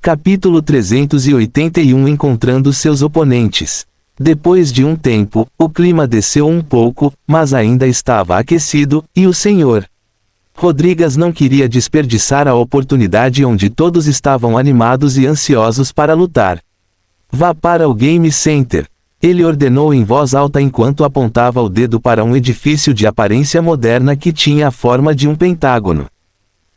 Capítulo 381 Encontrando seus oponentes. Depois de um tempo, o clima desceu um pouco, mas ainda estava aquecido, e o Sr. Rodrigues não queria desperdiçar a oportunidade onde todos estavam animados e ansiosos para lutar. Vá para o Game Center. Ele ordenou em voz alta enquanto apontava o dedo para um edifício de aparência moderna que tinha a forma de um pentágono.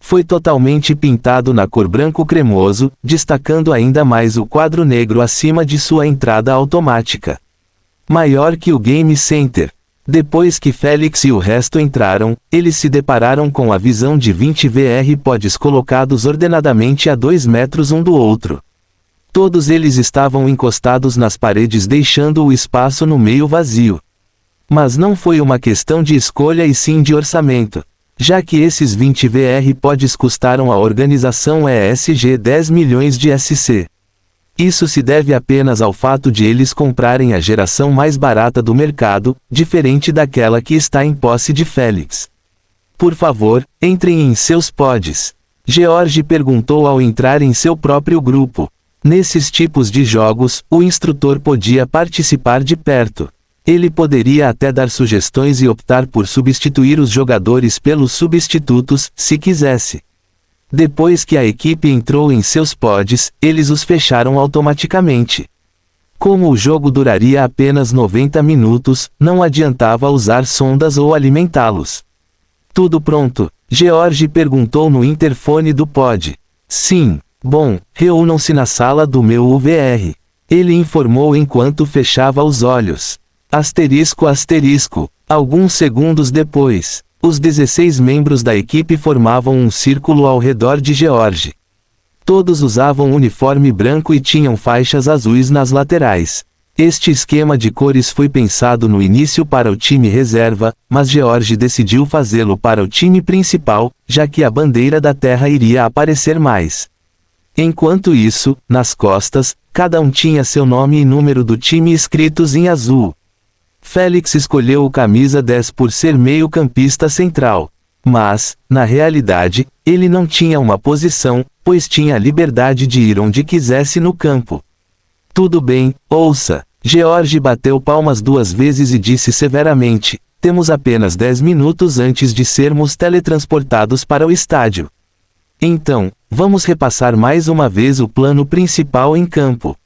Foi totalmente pintado na cor branco cremoso, destacando ainda mais o quadro negro acima de sua entrada automática. Maior que o Game Center. Depois que Félix e o resto entraram, eles se depararam com a visão de 20 VR-pods colocados ordenadamente a 2 metros um do outro. Todos eles estavam encostados nas paredes deixando o espaço no meio vazio. Mas não foi uma questão de escolha e sim de orçamento. Já que esses 20 VR-pods custaram à organização ESG 10 milhões de SC. Isso se deve apenas ao fato de eles comprarem a geração mais barata do mercado, diferente daquela que está em posse de Félix. Por favor, entrem em seus pods. George perguntou ao entrar em seu próprio grupo. Nesses tipos de jogos, o instrutor podia participar de perto. Ele poderia até dar sugestões e optar por substituir os jogadores pelos substitutos, se quisesse. Depois que a equipe entrou em seus pods, eles os fecharam automaticamente. Como o jogo duraria apenas 90 minutos, não adiantava usar sondas ou alimentá-los. Tudo pronto? George perguntou no interfone do pod. Sim. Bom, reúnam-se na sala do meu UVR. Ele informou enquanto fechava os olhos. Asterisco asterisco. Alguns segundos depois, os 16 membros da equipe formavam um círculo ao redor de George. Todos usavam uniforme branco e tinham faixas azuis nas laterais. Este esquema de cores foi pensado no início para o time reserva, mas George decidiu fazê-lo para o time principal, já que a bandeira da Terra iria aparecer mais. Enquanto isso, nas costas, cada um tinha seu nome e número do time escritos em azul. Félix escolheu o camisa 10 por ser meio-campista central. Mas, na realidade, ele não tinha uma posição, pois tinha a liberdade de ir onde quisesse no campo. Tudo bem, ouça. George bateu palmas 2 vezes e disse severamente: temos apenas 10 minutos antes de sermos teletransportados para o estádio. Então, vamos repassar mais uma vez o plano principal em campo.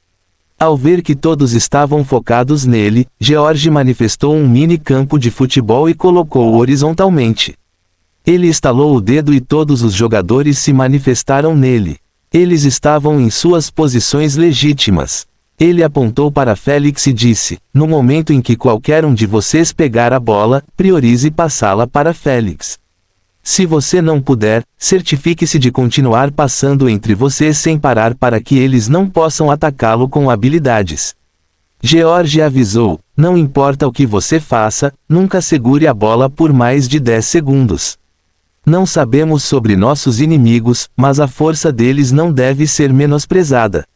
Ao ver que todos estavam focados nele, George manifestou um mini campo de futebol e colocou-o horizontalmente. Ele estalou o dedo e todos os jogadores se manifestaram nele. Eles estavam em suas posições legítimas. Ele apontou para Félix e disse: no momento em que qualquer um de vocês pegar a bola, priorize passá-la para Félix. Se você não puder, certifique-se de continuar passando entre vocês sem parar para que eles não possam atacá-lo com habilidades. George avisou: não importa o que você faça, nunca segure a bola por mais de 10 segundos. Não sabemos sobre nossos inimigos, mas a força deles não deve ser menosprezada.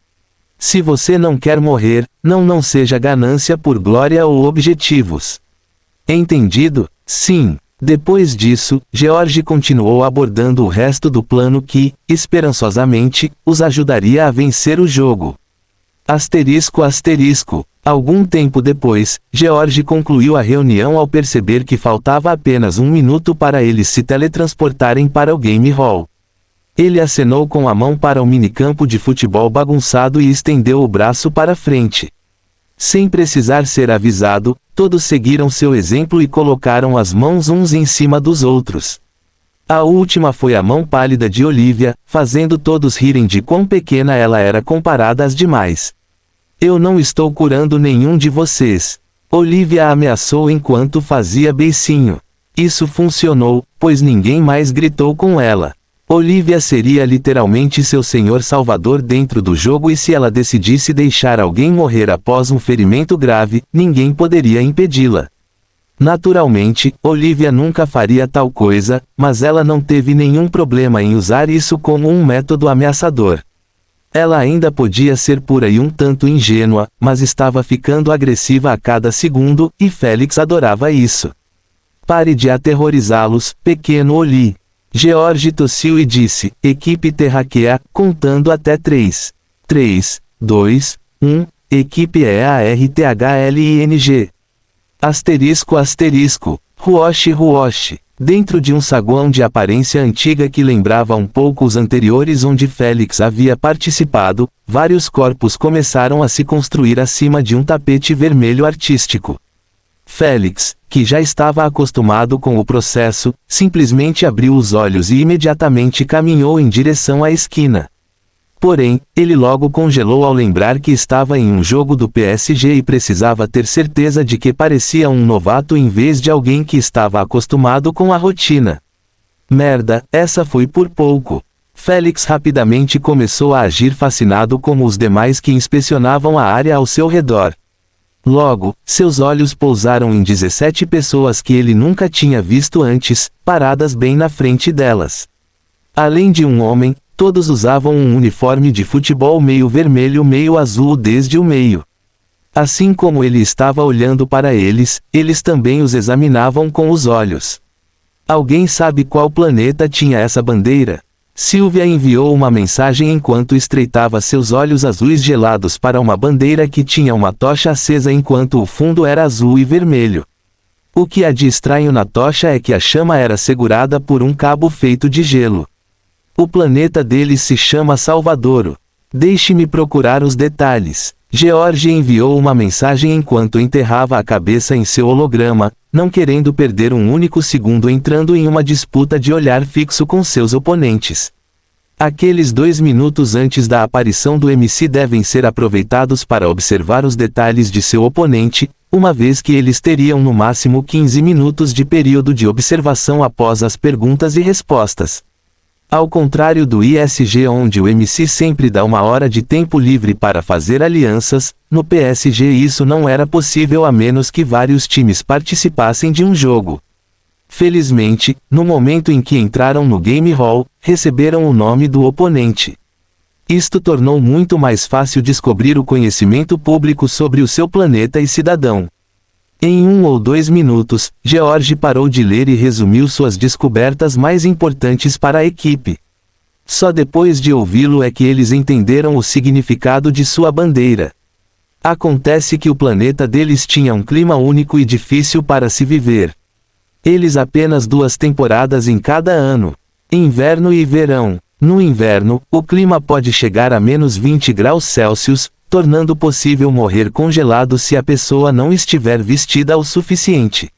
Se você não quer morrer, não seja ganância por glória ou objetivos. Entendido? Sim. Depois disso, George continuou abordando o resto do plano que, esperançosamente, os ajudaria a vencer o jogo. Asterisco asterisco. Algum tempo depois, George concluiu a reunião ao perceber que faltava apenas 1 minuto para eles se teletransportarem para o Game Hall. Ele acenou com a mão para o minicampo de futebol bagunçado e estendeu o braço para frente. Sem precisar ser avisado, todos seguiram seu exemplo e colocaram as mãos uns em cima dos outros. A última foi a mão pálida de Olivia, fazendo todos rirem de quão pequena ela era comparada às demais. Eu não estou curando nenhum de vocês. Olivia ameaçou enquanto fazia beicinho. Isso funcionou, pois ninguém mais gritou com ela. Olivia seria literalmente seu senhor salvador dentro do jogo e se ela decidisse deixar alguém morrer após um ferimento grave, ninguém poderia impedi-la. Naturalmente, Olivia nunca faria tal coisa, mas ela não teve nenhum problema em usar isso como um método ameaçador. Ela ainda podia ser pura e um tanto ingênua, mas estava ficando agressiva a cada segundo, e Félix adorava isso. Pare de aterrorizá-los, pequeno Oli. George tossiu e disse, equipe terráquea, contando até 3. 3, 2, 1, equipe EARTHLING. Asterisco asterisco, ruoshi ruoshi. Dentro de um saguão de aparência antiga que lembrava um pouco os anteriores onde Félix havia participado, vários corpos começaram a se construir acima de um tapete vermelho artístico. Félix, que já estava acostumado com o processo, simplesmente abriu os olhos e imediatamente caminhou em direção à esquina. Porém, ele logo congelou ao lembrar que estava em um jogo do PSG e precisava ter certeza de que parecia um novato em vez de alguém que estava acostumado com a rotina. Merda, essa foi por pouco. Félix rapidamente começou a agir fascinado como os demais que inspecionavam a área ao seu redor. Logo, seus olhos pousaram em 17 pessoas que ele nunca tinha visto antes, paradas bem na frente delas. Além de um homem, todos usavam um uniforme de futebol meio vermelho meio azul desde o meio. Assim como ele estava olhando para eles, eles também os examinavam com os olhos. Alguém sabe qual planeta tinha essa bandeira? Sylvia enviou uma mensagem enquanto estreitava seus olhos azuis gelados para uma bandeira que tinha uma tocha acesa enquanto o fundo era azul e vermelho. O que há de estranho na tocha é que a chama era segurada por um cabo feito de gelo. O planeta deles se chama Salvadoro. Deixe-me procurar os detalhes. George enviou uma mensagem enquanto enterrava a cabeça em seu holograma, não querendo perder um único segundo entrando em uma disputa de olhar fixo com seus oponentes. Aqueles 2 minutos antes da aparição do MC devem ser aproveitados para observar os detalhes de seu oponente, uma vez que eles teriam no máximo 15 minutos de período de observação após as perguntas e respostas. Ao contrário do ISG onde o MC sempre dá 1 hora de tempo livre para fazer alianças, no PSG isso não era possível a menos que vários times participassem de um jogo. Felizmente, no momento em que entraram no Game Hall, receberam o nome do oponente. Isto tornou muito mais fácil descobrir o conhecimento público sobre o seu planeta e cidadão. Em 1 ou 2 minutos, George parou de ler e resumiu suas descobertas mais importantes para a equipe. Só depois de ouvi-lo é que eles entenderam o significado de sua bandeira. Acontece que o planeta deles tinha um clima único e difícil para se viver. Eles apenas 2 temporadas em cada ano, inverno e verão. No inverno, o clima pode chegar a menos 20 graus Celsius, tornando possível morrer congelado se a pessoa não estiver vestida o suficiente.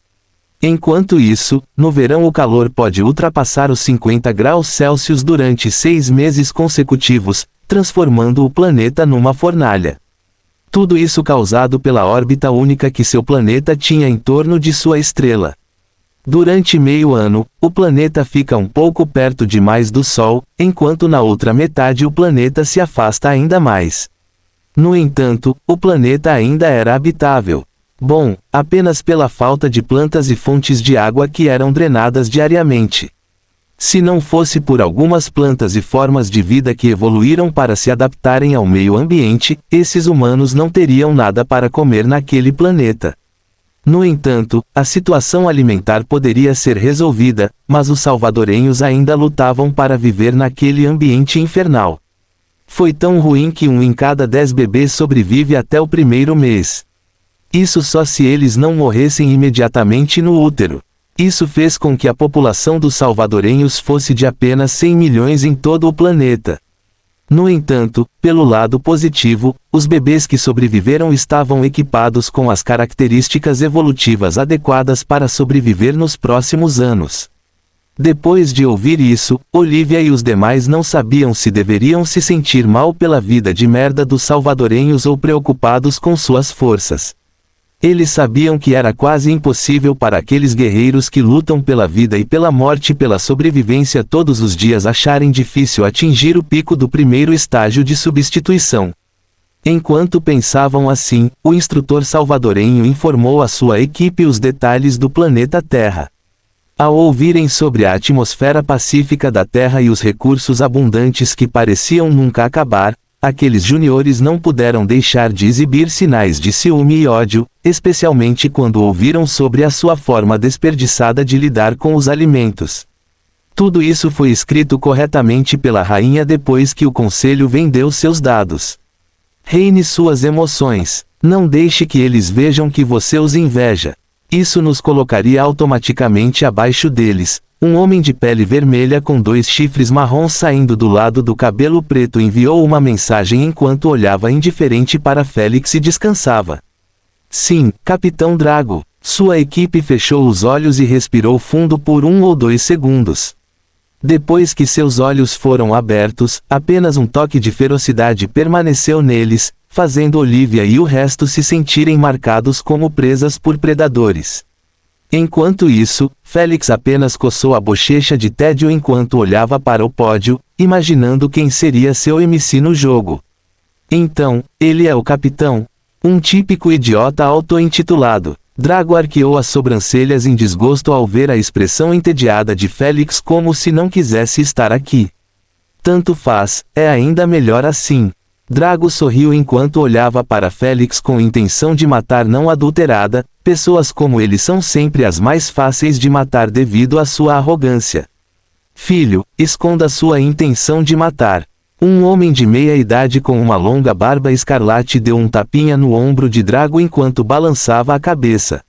Enquanto isso, no verão o calor pode ultrapassar os 50 graus Celsius durante 6 meses consecutivos, transformando o planeta numa fornalha. Tudo isso causado pela órbita única que seu planeta tinha em torno de sua estrela. Durante meio ano, o planeta fica um pouco perto demais do Sol, enquanto na outra metade o planeta se afasta ainda mais. No entanto, o planeta ainda era habitável. Bom, apenas pela falta de plantas e fontes de água que eram drenadas diariamente. Se não fosse por algumas plantas e formas de vida que evoluíram para se adaptarem ao meio ambiente, esses humanos não teriam nada para comer naquele planeta. No entanto, a situação alimentar poderia ser resolvida, mas os salvadorenhos ainda lutavam para viver naquele ambiente infernal. Foi tão ruim que 1 em cada 10 bebês sobrevive até o 1º mês. Isso só se eles não morressem imediatamente no útero. Isso fez com que a população dos salvadorenhos fosse de apenas 100 milhões em todo o planeta. No entanto, pelo lado positivo, os bebês que sobreviveram estavam equipados com as características evolutivas adequadas para sobreviver nos próximos anos. Depois de ouvir isso, Olivia e os demais não sabiam se deveriam se sentir mal pela vida de merda dos salvadorenhos ou preocupados com suas forças. Eles sabiam que era quase impossível para aqueles guerreiros que lutam pela vida e pela morte pela sobrevivência todos os dias acharem difícil atingir o pico do 1º estágio de substituição. Enquanto pensavam assim, o instrutor salvadorenho informou a sua equipe os detalhes do planeta Terra. Ao ouvirem sobre a atmosfera pacífica da Terra e os recursos abundantes que pareciam nunca acabar, aqueles juniores não puderam deixar de exibir sinais de ciúme e ódio, especialmente quando ouviram sobre a sua forma desperdiçada de lidar com os alimentos. Tudo isso foi escrito corretamente pela rainha depois que o conselho vendeu seus dados. Reine suas emoções. Não deixe que eles vejam que você os inveja. Isso nos colocaria automaticamente abaixo deles. Um homem de pele vermelha com 2 chifres marrons saindo do lado do cabelo preto enviou uma mensagem enquanto olhava indiferente para Félix e descansava. Sim, Capitão Drago. Sua equipe fechou os olhos e respirou fundo por 1 ou 2 segundos. Depois que seus olhos foram abertos, apenas um toque de ferocidade permaneceu neles, fazendo Olivia e o resto se sentirem marcados como presas por predadores. Enquanto isso, Félix apenas coçou a bochecha de tédio enquanto olhava para o pódio, imaginando quem seria seu MC no jogo. Então, ele é o capitão. Um típico idiota auto-intitulado. Drago arqueou as sobrancelhas em desgosto ao ver a expressão entediada de Félix como se não quisesse estar aqui. Tanto faz, é ainda melhor assim. Drago sorriu enquanto olhava para Félix com intenção de matar não adulterada. Pessoas como ele são sempre as mais fáceis de matar devido à sua arrogância. Filho, esconda sua intenção de matar. Um homem de meia idade com uma longa barba escarlate deu um tapinha no ombro de Drago enquanto balançava a cabeça.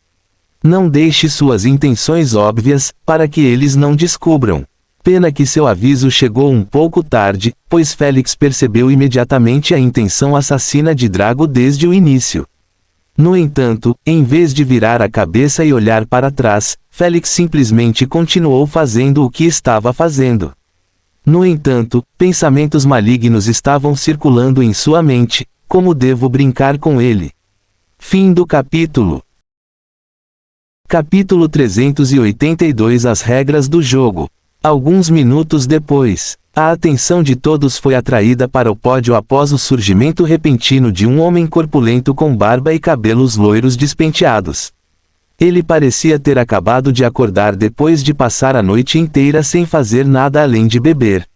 Não deixe suas intenções óbvias, para que eles não descubram. Pena que seu aviso chegou um pouco tarde, pois Félix percebeu imediatamente a intenção assassina de Drago desde o início. No entanto, em vez de virar a cabeça e olhar para trás, Félix simplesmente continuou fazendo o que estava fazendo. No entanto, pensamentos malignos estavam circulando em sua mente. Como devo brincar com ele? Fim do capítulo. Capítulo 382 As regras do jogo. Alguns minutos depois, a atenção de todos foi atraída para o pódio após o surgimento repentino de um homem corpulento com barba e cabelos loiros despenteados. Ele parecia ter acabado de acordar depois de passar a noite inteira sem fazer nada além de beber.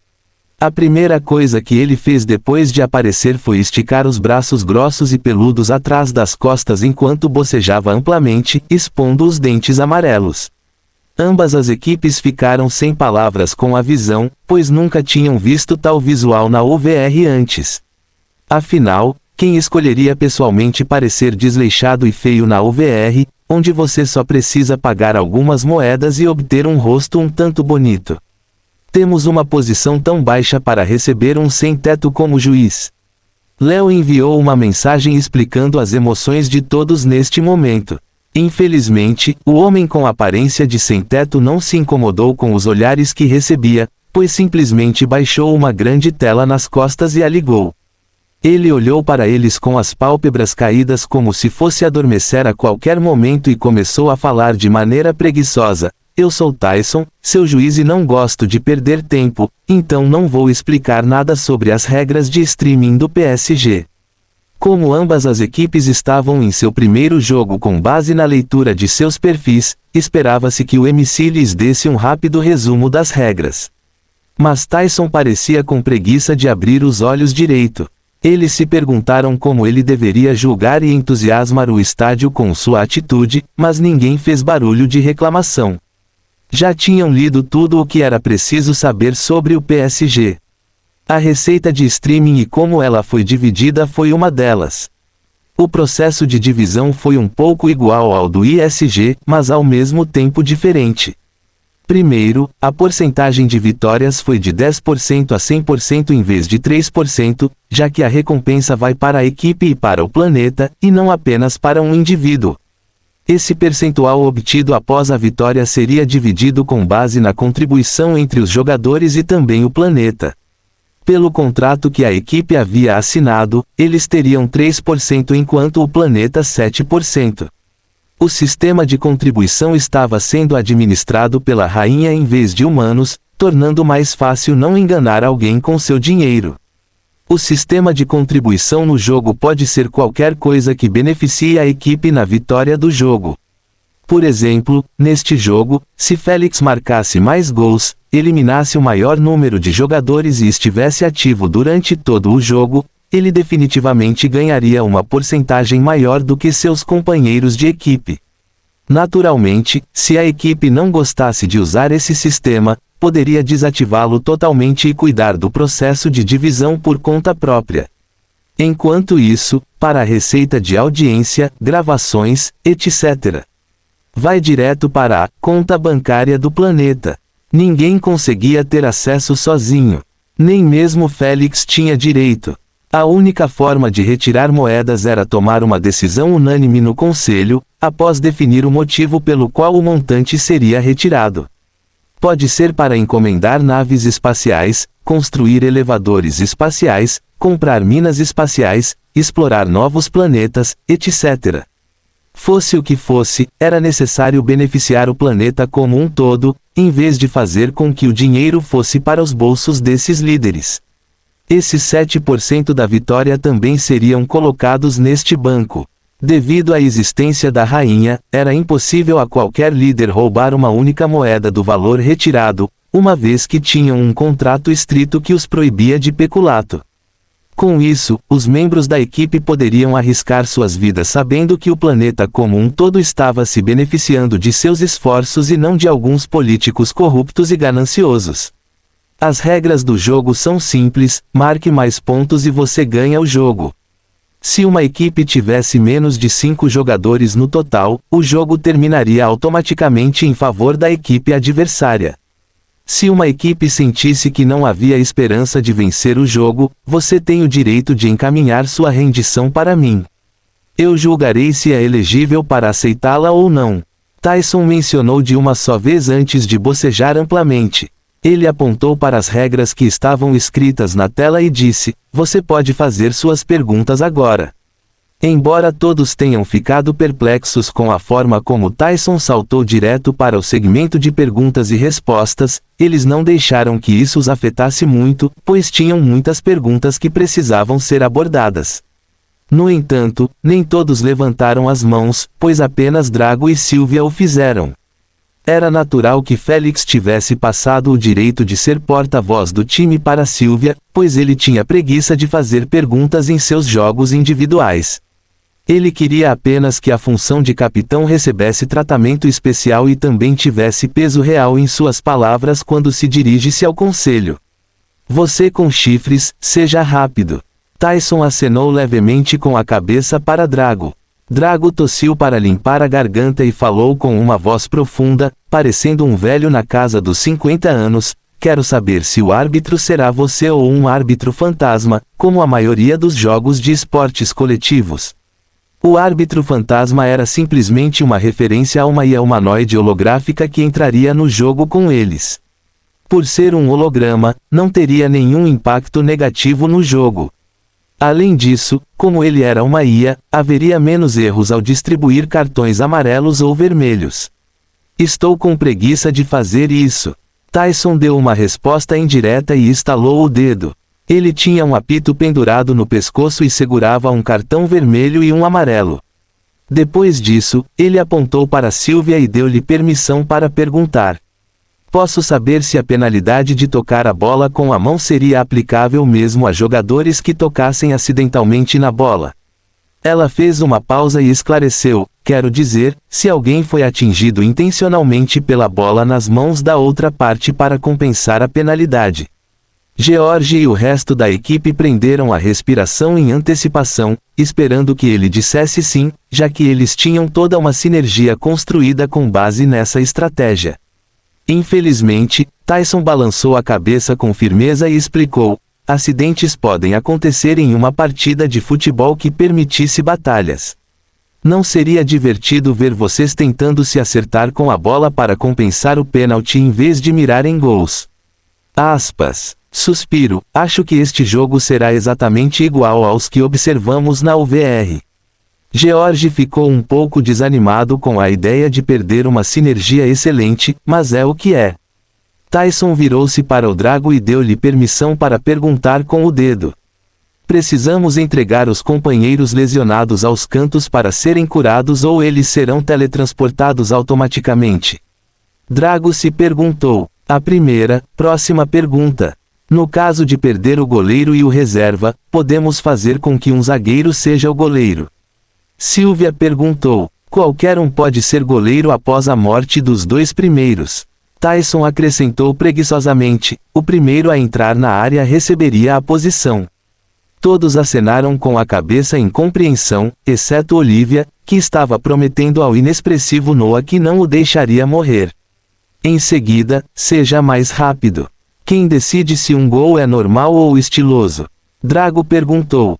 A primeira coisa que ele fez depois de aparecer foi esticar os braços grossos e peludos atrás das costas enquanto bocejava amplamente, expondo os dentes amarelos. Ambas as equipes ficaram sem palavras com a visão, pois nunca tinham visto tal visual na OVR antes. Afinal, quem escolheria pessoalmente parecer desleixado e feio na OVR, onde você só precisa pagar algumas moedas e obter um rosto um tanto bonito? Temos uma posição tão baixa para receber um sem-teto como juiz. Léo enviou uma mensagem explicando as emoções de todos neste momento. Infelizmente, o homem com aparência de sem-teto não se incomodou com os olhares que recebia, pois simplesmente baixou uma grande tela nas costas e a ligou. Ele olhou para eles com as pálpebras caídas como se fosse adormecer a qualquer momento e começou a falar de maneira preguiçosa. Eu sou Tyson, seu juiz e não gosto de perder tempo, então não vou explicar nada sobre as regras de streaming do PSG. Como ambas as equipes estavam em seu primeiro jogo com base na leitura de seus perfis, esperava-se que o MC lhes desse um rápido resumo das regras. Mas Tyson parecia com preguiça de abrir os olhos direito. Eles se perguntaram como ele deveria julgar e entusiasmar o estádio com sua atitude, mas ninguém fez barulho de reclamação. Já tinham lido tudo o que era preciso saber sobre o PSG. A receita de streaming e como ela foi dividida foi uma delas. O processo de divisão foi um pouco igual ao do ISG, mas ao mesmo tempo diferente. Primeiro, a porcentagem de vitórias foi de 10% a 100% em vez de 3%, já que a recompensa vai para a equipe e para o planeta, e não apenas para um indivíduo. Esse percentual obtido após a vitória seria dividido com base na contribuição entre os jogadores e também o planeta. Pelo contrato que a equipe havia assinado, eles teriam 3% enquanto o planeta 7%. O sistema de contribuição estava sendo administrado pela rainha em vez de humanos, tornando mais fácil não enganar alguém com seu dinheiro. O sistema de contribuição no jogo pode ser qualquer coisa que beneficie a equipe na vitória do jogo. Por exemplo, neste jogo, se Félix marcasse mais gols, eliminasse o maior número de jogadores e estivesse ativo durante todo o jogo, ele definitivamente ganharia uma porcentagem maior do que seus companheiros de equipe. Naturalmente, se a equipe não gostasse de usar esse sistema, poderia desativá-lo totalmente e cuidar do processo de divisão por conta própria. Enquanto isso, para a receita de audiência, gravações, etc., vai direto para a conta bancária do planeta. Ninguém conseguia ter acesso sozinho. Nem mesmo Félix tinha direito. A única forma de retirar moedas era tomar uma decisão unânime no conselho, após definir o motivo pelo qual o montante seria retirado. Pode ser para encomendar naves espaciais, construir elevadores espaciais, comprar minas espaciais, explorar novos planetas, etc. Fosse o que fosse, era necessário beneficiar o planeta como um todo, em vez de fazer com que o dinheiro fosse para os bolsos desses líderes. Esses 7% da vitória também seriam colocados neste banco. Devido à existência da rainha, era impossível a qualquer líder roubar uma única moeda do valor retirado, uma vez que tinham um contrato estrito que os proibia de peculato. Com isso, os membros da equipe poderiam arriscar suas vidas sabendo que o planeta como um todo estava se beneficiando de seus esforços e não de alguns políticos corruptos e gananciosos. As regras do jogo são simples: marque mais pontos e você ganha o jogo. Se uma equipe tivesse menos de 5 jogadores no total, o jogo terminaria automaticamente em favor da equipe adversária. Se uma equipe sentisse que não havia esperança de vencer o jogo, você tem o direito de encaminhar sua rendição para mim. Eu julgarei se é elegível para aceitá-la ou não. Tyson mencionou de uma só vez antes de bocejar amplamente. Ele apontou para as regras que estavam escritas na tela e disse: "Você pode fazer suas perguntas agora." Embora todos tenham ficado perplexos com a forma como Tyson saltou direto para o segmento de perguntas e respostas, eles não deixaram que isso os afetasse muito, pois tinham muitas perguntas que precisavam ser abordadas. No entanto, nem todos levantaram as mãos, pois apenas Drago e Sylvia o fizeram. Era natural que Félix tivesse passado o direito de ser porta-voz do time para Sylvia, pois ele tinha preguiça de fazer perguntas em seus jogos individuais. Ele queria apenas que a função de capitão recebesse tratamento especial e também tivesse peso real em suas palavras quando se dirige-se ao conselho. "Você com chifres, seja rápido." Tyson acenou levemente com a cabeça para Drago. Drago tossiu para limpar a garganta e falou com uma voz profunda, parecendo um velho na casa dos 50 anos, "Quero saber se o árbitro será você ou um árbitro fantasma, como a maioria dos jogos de esportes coletivos." O árbitro fantasma era simplesmente uma referência a uma IA humanoide holográfica que entraria no jogo com eles. Por ser um holograma, não teria nenhum impacto negativo no jogo. Além disso, como ele era uma IA, haveria menos erros ao distribuir cartões amarelos ou vermelhos. "Estou com preguiça de fazer isso." Tyson deu uma resposta indireta e estalou o dedo. Ele tinha um apito pendurado no pescoço e segurava um cartão vermelho e um amarelo. Depois disso, ele apontou para Sylvia e deu-lhe permissão para perguntar: "Posso saber se a penalidade de tocar a bola com a mão seria aplicável mesmo a jogadores que tocassem acidentalmente na bola?" Ela fez uma pausa e esclareceu: "Quero dizer, se alguém foi atingido intencionalmente pela bola nas mãos da outra parte para compensar a penalidade." George e o resto da equipe prenderam a respiração em antecipação, esperando que ele dissesse sim, já que eles tinham toda uma sinergia construída com base nessa estratégia. Infelizmente, Tyson balançou a cabeça com firmeza e explicou: "Acidentes podem acontecer em uma partida de futebol que permitisse batalhas. Não seria divertido ver vocês tentando se acertar com a bola para compensar o pênalti em vez de mirar em gols." Aspas. Suspiro, acho que este jogo será exatamente igual aos que observamos na UVR. George ficou um pouco desanimado com a ideia de perder uma sinergia excelente, mas é o que é. Tyson virou-se para o Drago e deu-lhe permissão para perguntar com o dedo: "Precisamos entregar os companheiros lesionados aos cantos para serem curados ou eles serão teletransportados automaticamente?" Drago se perguntou. A próxima pergunta. "No caso de perder o goleiro e o reserva, podemos fazer com que um zagueiro seja o goleiro?" Sylvia perguntou. Qualquer um pode ser goleiro após a morte dos dois primeiros. Tyson acrescentou preguiçosamente, o primeiro a entrar na área receberia a posição. Todos acenaram com a cabeça em compreensão, exceto Olivia, que estava prometendo ao inexpressivo Noah que não o deixaria morrer. Em seguida, seja mais rápido. Quem decide se um gol é normal ou estiloso? Drago perguntou.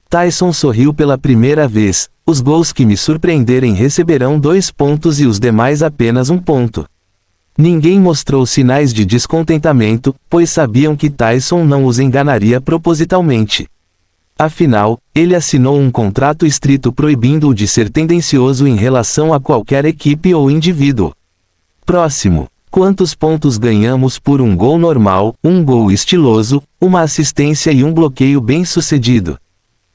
Tyson sorriu pela primeira vez. Os gols que me surpreenderem receberão 2 pontos e os demais apenas 1 ponto. Ninguém mostrou sinais de descontentamento, pois sabiam que Tyson não os enganaria propositalmente. Afinal, ele assinou um contrato estrito proibindo-o de ser tendencioso em relação a qualquer equipe ou indivíduo. Próximo. Quantos pontos ganhamos por um gol normal, um gol estiloso, uma assistência e um bloqueio bem-sucedido?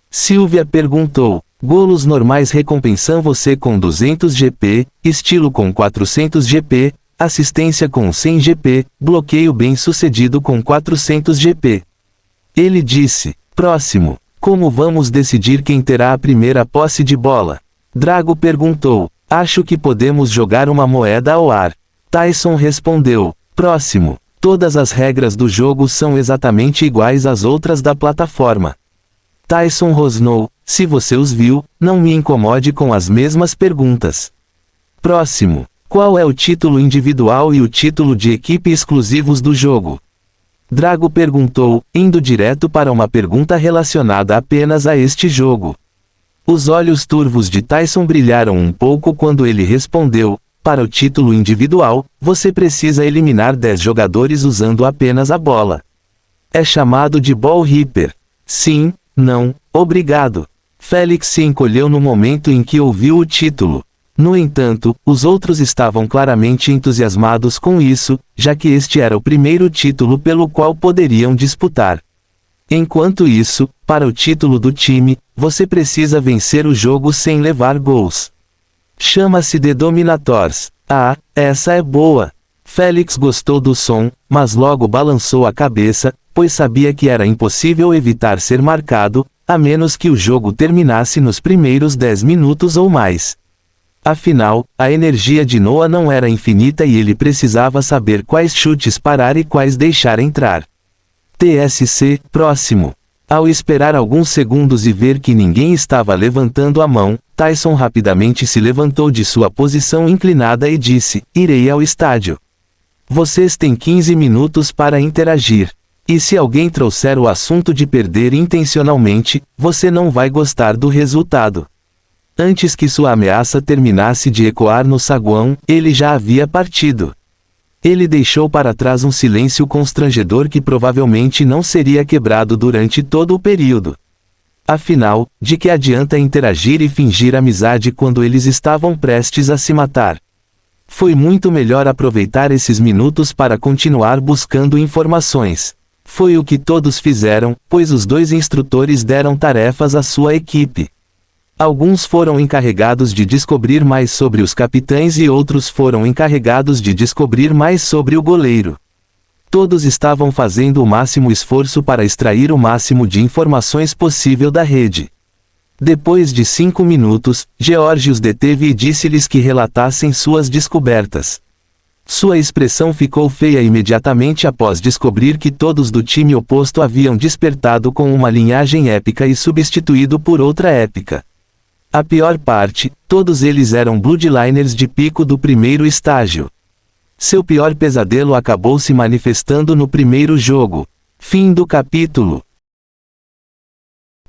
Sylvia perguntou. Golos normais recompensam você com 200 GP, estilo com 400 GP, assistência com 100 GP, bloqueio bem-sucedido com 400 GP. Ele disse. Próximo. Como vamos decidir quem terá a primeira posse de bola? Drago perguntou. Acho que podemos jogar uma moeda ao ar. Tyson respondeu. Próximo. Todas as regras do jogo são exatamente iguais às outras da plataforma. Tyson rosnou. Se você os viu, não me incomode com as mesmas perguntas. Próximo. Qual é o título individual e o título de equipe exclusivos do jogo? Drago perguntou, indo direto para uma pergunta relacionada apenas a este jogo. Os olhos turvos de Tyson brilharam um pouco quando ele respondeu, para o título individual, você precisa eliminar 10 jogadores usando apenas a bola. É chamado de Ball Reaper. Sim, não, obrigado. Félix se encolheu no momento em que ouviu o título. No entanto, os outros estavam claramente entusiasmados com isso, já que este era o primeiro título pelo qual poderiam disputar. Enquanto isso, para o título do time, você precisa vencer o jogo sem levar gols. Chama-se The Dominators. Ah, essa é boa. Félix gostou do som, mas logo balançou a cabeça, pois sabia que era impossível evitar ser marcado, a menos que o jogo terminasse nos primeiros 10 minutos ou mais. Afinal, a energia de Noah não era infinita e ele precisava saber quais chutes parar e quais deixar entrar. TSC, próximo. Ao esperar alguns segundos e ver que ninguém estava levantando a mão, Tyson rapidamente se levantou de sua posição inclinada e disse, irei ao estádio. Vocês têm 15 minutos para interagir. E se alguém trouxer o assunto de perder intencionalmente, você não vai gostar do resultado. Antes que sua ameaça terminasse de ecoar no saguão, ele já havia partido. Ele deixou para trás um silêncio constrangedor que provavelmente não seria quebrado durante todo o período. Afinal, de que adianta interagir e fingir amizade quando eles estavam prestes a se matar? Foi muito melhor aproveitar esses minutos para continuar buscando informações. Foi o que todos fizeram, pois os 2 instrutores deram tarefas à sua equipe. Alguns foram encarregados de descobrir mais sobre os capitães e outros foram encarregados de descobrir mais sobre o goleiro. Todos estavam fazendo o máximo esforço para extrair o máximo de informações possível da rede. Depois de 5 minutos, George os deteve e disse-lhes que relatassem suas descobertas. Sua expressão ficou feia imediatamente após descobrir que todos do time oposto haviam despertado com uma linhagem épica e substituído por outra épica. A pior parte, todos eles eram Bloodliners de pico do primeiro estágio. Seu pior pesadelo acabou se manifestando no primeiro jogo. Fim do capítulo.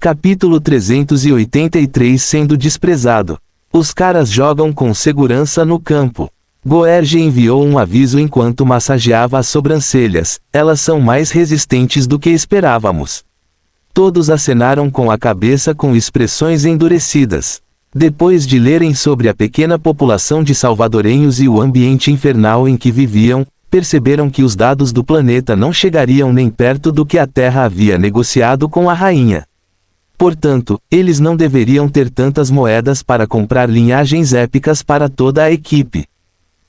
Capítulo 383 sendo desprezado. Os caras jogam com segurança no campo. Goerge enviou um aviso enquanto massageava as sobrancelhas, elas são mais resistentes do que esperávamos. Todos acenaram com a cabeça com expressões endurecidas. Depois de lerem sobre a pequena população de salvadorenhos e o ambiente infernal em que viviam, perceberam que os dados do planeta não chegariam nem perto do que a Terra havia negociado com a rainha. Portanto, eles não deveriam ter tantas moedas para comprar linhagens épicas para toda a equipe.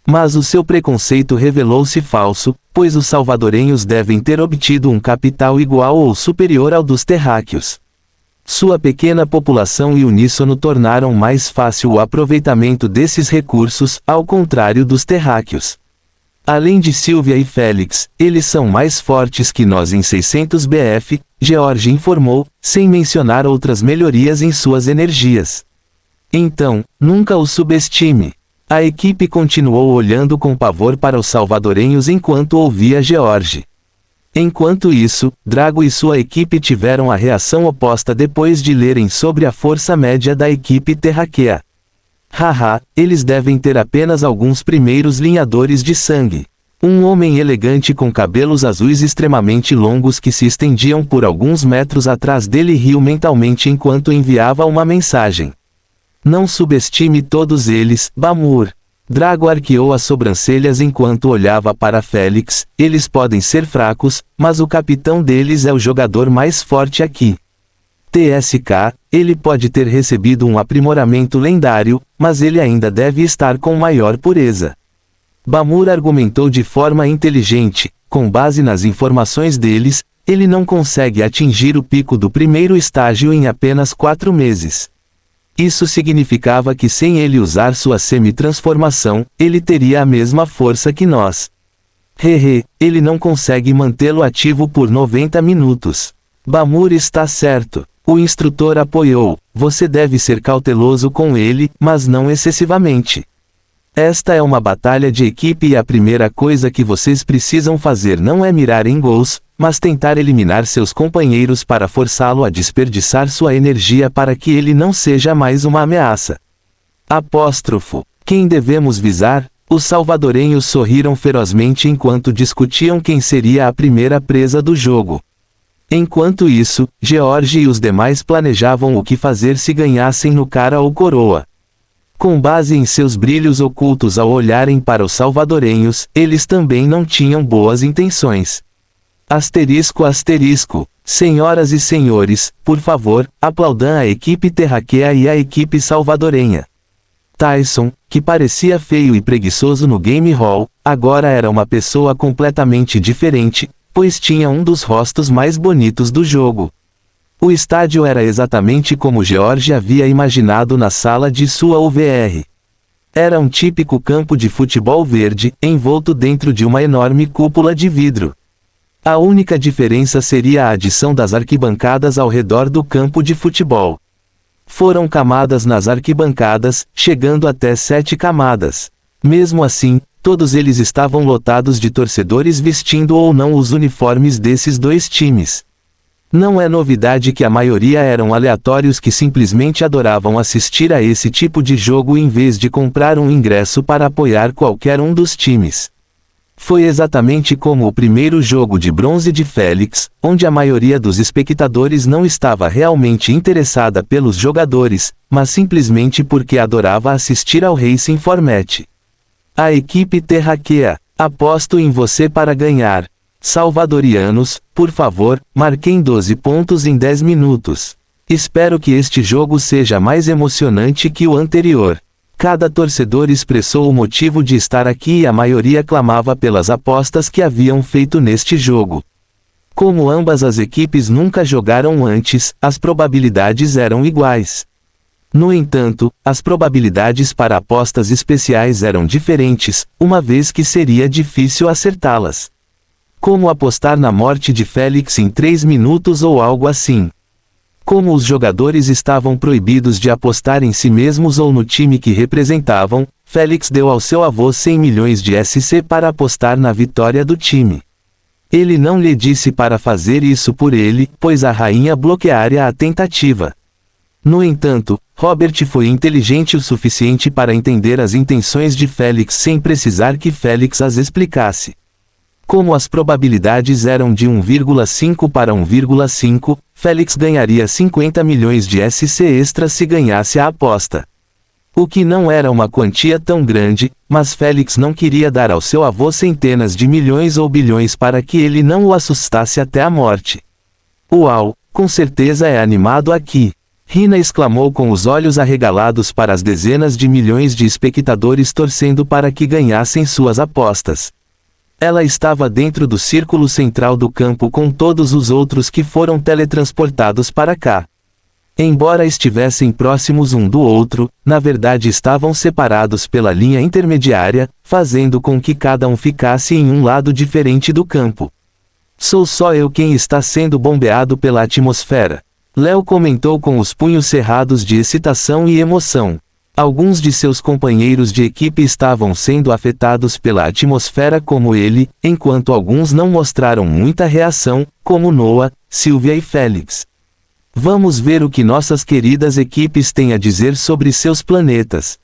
Mas o seu preconceito revelou-se falso, pois os salvadorenhos devem ter obtido um capital igual ou superior ao dos terráqueos. Sua pequena população e uníssono tornaram mais fácil o aproveitamento desses recursos, ao contrário dos terráqueos. Além de Sylvia e Félix, eles são mais fortes que nós em 600 BF, George informou, sem mencionar outras melhorias em suas energias. Então, nunca os subestime. A equipe continuou olhando com pavor para os salvadorenhos enquanto ouvia George. Enquanto isso, Drago e sua equipe tiveram a reação oposta depois de lerem sobre a força média da equipe terráquea. Haha, eles devem ter apenas alguns primeiros linhadores de sangue. Um homem elegante com cabelos azuis extremamente longos que se estendiam por alguns metros atrás dele riu mentalmente enquanto enviava uma mensagem. Não subestime todos eles, Bamur. Drago arqueou as sobrancelhas enquanto olhava para Félix. Eles podem ser fracos, mas o capitão deles é o jogador mais forte aqui. TSK, ele pode ter recebido um aprimoramento lendário, mas ele ainda deve estar com maior pureza. Bamur argumentou de forma inteligente, com base nas informações deles, ele não consegue atingir o pico do primeiro estágio em apenas 4 meses. Isso significava que sem ele usar sua semi-transformação, ele teria a mesma força que nós. Ele não consegue mantê-lo ativo por 90 minutos. Bamur está certo. O instrutor apoiou. Você deve ser cauteloso com ele, mas não excessivamente. Esta é uma batalha de equipe e a primeira coisa que vocês precisam fazer não é mirar em gols, mas tentar eliminar seus companheiros para forçá-lo a desperdiçar sua energia para que ele não seja mais uma ameaça. Apóstrofo. Quem devemos visar? Os salvadorenhos sorriram ferozmente enquanto discutiam quem seria a primeira presa do jogo. Enquanto isso, George e os demais planejavam o que fazer se ganhassem no cara ou coroa. Com base em seus brilhos ocultos ao olharem para os salvadorenhos, eles também não tinham boas intenções. ***. Senhoras e senhores, por favor, aplaudam a equipe terráquea e a equipe salvadorenha. Tyson, que parecia feio e preguiçoso no Game Hall, agora era uma pessoa completamente diferente, pois tinha um dos rostos mais bonitos do jogo. O estádio era exatamente como George havia imaginado na sala de sua UVR. Era um típico campo de futebol verde, envolto dentro de uma enorme cúpula de vidro. A única diferença seria a adição das arquibancadas ao redor do campo de futebol. Foram camadas nas arquibancadas, chegando até 7 camadas. Mesmo assim, todos eles estavam lotados de torcedores vestindo ou não os uniformes desses dois times. Não é novidade que a maioria eram aleatórios que simplesmente adoravam assistir a esse tipo de jogo em vez de comprar um ingresso para apoiar qualquer um dos times. Foi exatamente como o primeiro jogo de bronze de Félix, onde a maioria dos espectadores não estava realmente interessada pelos jogadores, mas simplesmente porque adorava assistir ao Racing Format. A equipe terráquea, aposto em você para ganhar. Salvadorianos, por favor, marquem 12 pontos em 10 minutos. Espero que este jogo seja mais emocionante que o anterior. Cada torcedor expressou o motivo de estar aqui e a maioria clamava pelas apostas que haviam feito neste jogo. Como ambas as equipes nunca jogaram antes, as probabilidades eram iguais. No entanto, as probabilidades para apostas especiais eram diferentes, uma vez que seria difícil acertá-las. Como apostar na morte de Félix em 3 minutos ou algo assim. Como os jogadores estavam proibidos de apostar em si mesmos ou no time que representavam, Félix deu ao seu avô 100 milhões de SC para apostar na vitória do time. Ele não lhe disse para fazer isso por ele, pois a rainha bloquearia a tentativa. No entanto, Robert foi inteligente o suficiente para entender as intenções de Félix sem precisar que Félix as explicasse. Como as probabilidades eram de 1,5 para 1,5, Félix ganharia 50 milhões de SC extra se ganhasse a aposta. O que não era uma quantia tão grande, mas Félix não queria dar ao seu avô centenas de milhões ou bilhões para que ele não o assustasse até a morte. Uau, com certeza é animado aqui. Rina exclamou com os olhos arregalados para as dezenas de milhões de espectadores torcendo para que ganhassem suas apostas. Ela estava dentro do círculo central do campo com todos os outros que foram teletransportados para cá. Embora estivessem próximos um do outro, na verdade estavam separados pela linha intermediária, fazendo com que cada um ficasse em um lado diferente do campo. Sou só eu quem está sendo bombeado pela atmosfera. Léo comentou com os punhos cerrados de excitação e emoção. Alguns de seus companheiros de equipe estavam sendo afetados pela atmosfera como ele, enquanto alguns não mostraram muita reação, como Noah, Sylvia e Félix. Vamos ver o que nossas queridas equipes têm a dizer sobre seus planetas.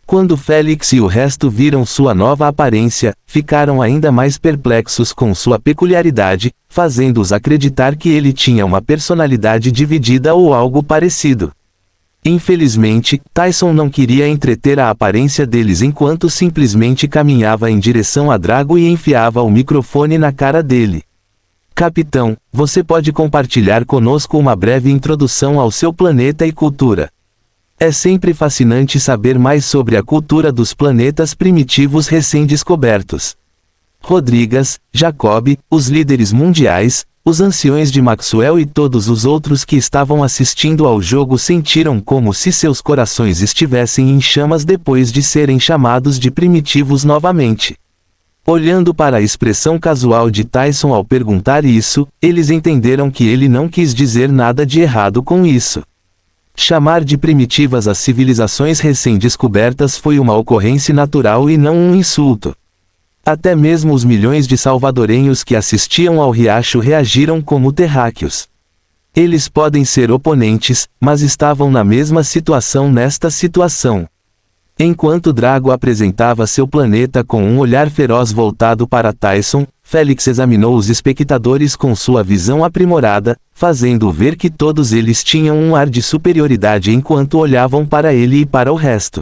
Quando Félix e o resto viram sua nova aparência, ficaram ainda mais perplexos com sua peculiaridade, fazendo-os acreditar que ele tinha uma personalidade dividida ou algo parecido. Infelizmente, Tyson não queria entreter a aparência deles enquanto simplesmente caminhava em direção a Drago e enfiava o microfone na cara dele. Capitão, você pode compartilhar conosco uma breve introdução ao seu planeta e cultura. É sempre fascinante saber mais sobre a cultura dos planetas primitivos recém-descobertos. Rodrigues, Jacob, os líderes mundiais, os anciões de Maxwell e todos os outros que estavam assistindo ao jogo sentiram como se seus corações estivessem em chamas depois de serem chamados de primitivos novamente. Olhando para a expressão casual de Tyson ao perguntar isso, eles entenderam que ele não quis dizer nada de errado com isso. Chamar de primitivas as civilizações recém-descobertas foi uma ocorrência natural e não um insulto. Até mesmo os milhões de salvadorenhos que assistiam ao riacho reagiram como terráqueos. Eles podem ser oponentes, mas estavam na mesma situação nesta situação. Enquanto Drago apresentava seu planeta com um olhar feroz voltado para Tyson, Félix examinou os espectadores com sua visão aprimorada, fazendo ver que todos eles tinham um ar de superioridade enquanto olhavam para ele e para o resto.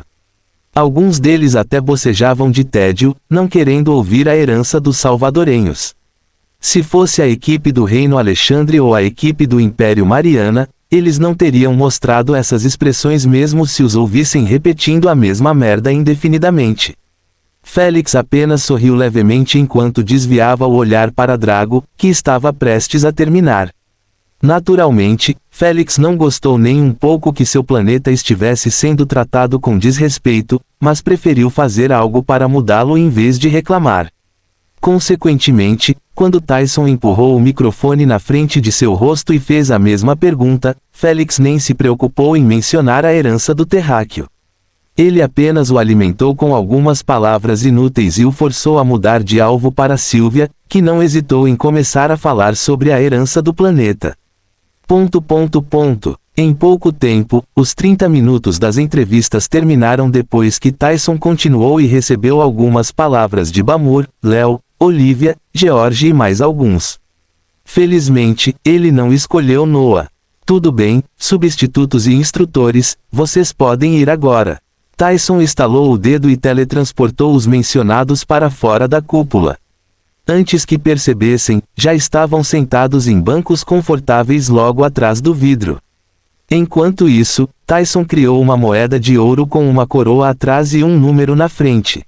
Alguns deles até bocejavam de tédio, não querendo ouvir a herança dos salvadorenhos. Se fosse a equipe do Reino Alexandre ou a equipe do Império Mariana, eles não teriam mostrado essas expressões mesmo se os ouvissem repetindo a mesma merda indefinidamente. Félix apenas sorriu levemente enquanto desviava o olhar para Drago, que estava prestes a terminar. Naturalmente, Félix não gostou nem um pouco que seu planeta estivesse sendo tratado com desrespeito, mas preferiu fazer algo para mudá-lo em vez de reclamar. Consequentemente, quando Tyson empurrou o microfone na frente de seu rosto e fez a mesma pergunta, Félix nem se preocupou em mencionar a herança do terráqueo. Ele apenas o alimentou com algumas palavras inúteis e o forçou a mudar de alvo para Sylvia, que não hesitou em começar a falar sobre a herança do planeta. Em pouco tempo, os 30 minutos das entrevistas terminaram depois que Tyson continuou e recebeu algumas palavras de Bamur, Léo, Olivia, George e mais alguns. Felizmente, ele não escolheu Noah. Tudo bem, substitutos e instrutores, vocês podem ir agora. Tyson estalou o dedo e teletransportou os mencionados para fora da cúpula. Antes que percebessem, já estavam sentados em bancos confortáveis logo atrás do vidro. Enquanto isso, Tyson criou uma moeda de ouro com uma coroa atrás e um número na frente.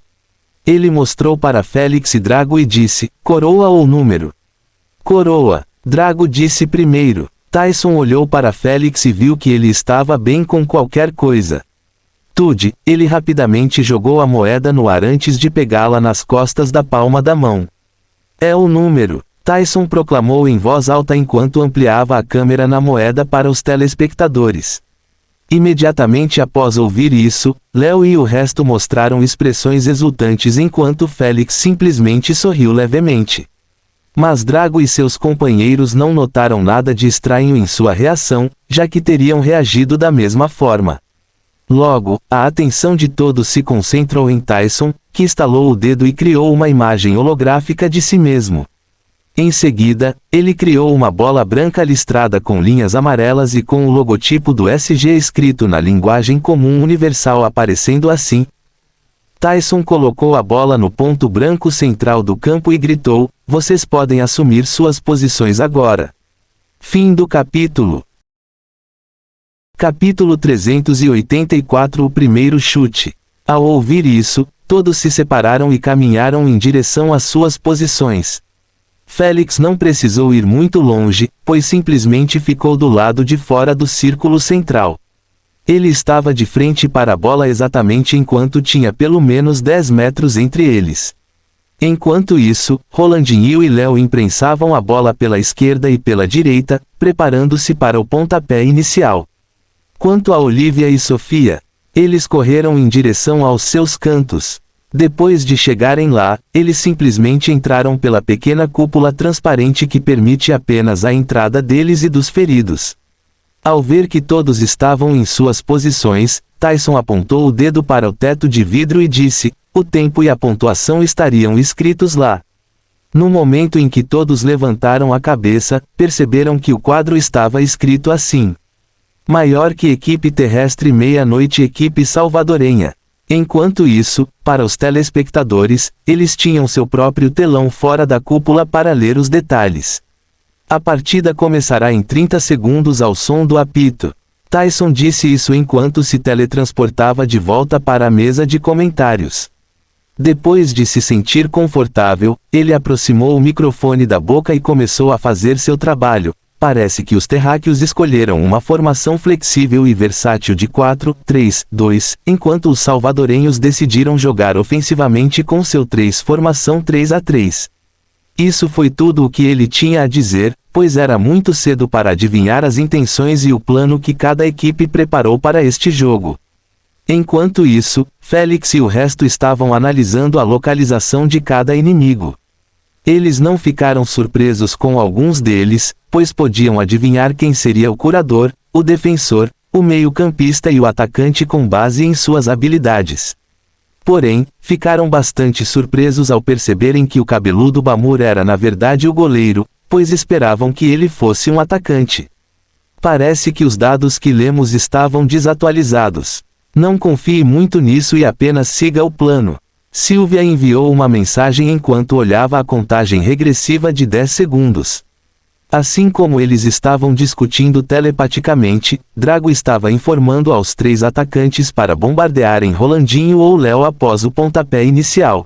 Ele mostrou para Félix e Drago e disse, coroa ou número? Coroa. Drago disse primeiro. Tyson olhou para Félix e viu que ele estava bem com qualquer coisa. Tude, ele rapidamente jogou a moeda no ar antes de pegá-la nas costas da palma da mão. É o número, Tyson proclamou em voz alta enquanto ampliava a câmera na moeda para os telespectadores. Imediatamente após ouvir isso, Léo e o resto mostraram expressões exultantes enquanto Félix simplesmente sorriu levemente. Mas Drago e seus companheiros não notaram nada de estranho em sua reação, já que teriam reagido da mesma forma. Logo, a atenção de todos se concentrou em Tyson, que estalou o dedo e criou uma imagem holográfica de si mesmo. Em seguida, ele criou uma bola branca listrada com linhas amarelas e com o logotipo do SG escrito na linguagem comum universal aparecendo assim. Tyson colocou a bola no ponto branco central do campo e gritou, vocês podem assumir suas posições agora. Fim do capítulo. Capítulo 384 O primeiro chute. Ao ouvir isso, todos se separaram e caminharam em direção às suas posições. Félix não precisou ir muito longe, pois simplesmente ficou do lado de fora do círculo central. Ele estava de frente para a bola exatamente enquanto tinha pelo menos 10 metros entre eles. Enquanto isso, Rolandinho e Léo imprensavam a bola pela esquerda e pela direita, preparando-se para o pontapé inicial. Quanto a Olivia e Sofia, eles correram em direção aos seus cantos. Depois de chegarem lá, eles simplesmente entraram pela pequena cúpula transparente que permite apenas a entrada deles e dos feridos. Ao ver que todos estavam em suas posições, Tyson apontou o dedo para o teto de vidro e disse: o tempo e a pontuação estariam escritos lá. No momento em que todos levantaram a cabeça, perceberam que o quadro estava escrito assim: maior que equipe terrestre meia-noite equipe salvadorenha. Enquanto isso, para os telespectadores, eles tinham seu próprio telão fora da cúpula para ler os detalhes. A partida começará em 30 segundos ao som do apito. Tyson disse isso enquanto se teletransportava de volta para a mesa de comentários. Depois de se sentir confortável, ele aproximou o microfone da boca e começou a fazer seu trabalho. Parece que os terráqueos escolheram uma formação flexível e versátil de 4-3-2, enquanto os salvadorenhos decidiram jogar ofensivamente com seu 3 formação 3-3. Isso foi tudo o que ele tinha a dizer, pois era muito cedo para adivinhar as intenções e o plano que cada equipe preparou para este jogo. Enquanto isso, Félix e o resto estavam analisando a localização de cada inimigo. Eles não ficaram surpresos com alguns deles, pois podiam adivinhar quem seria o curador, o defensor, o meio-campista e o atacante com base em suas habilidades. Porém, ficaram bastante surpresos ao perceberem que o cabeludo Bamur era na verdade o goleiro, pois esperavam que ele fosse um atacante. Parece que os dados que lemos estavam desatualizados. Não confie muito nisso e apenas siga o plano. Sylvia enviou uma mensagem enquanto olhava a contagem regressiva de 10 segundos. Assim como eles estavam discutindo telepaticamente, Drago estava informando aos 3 atacantes para bombardearem Rolandinho ou Léo após o pontapé inicial.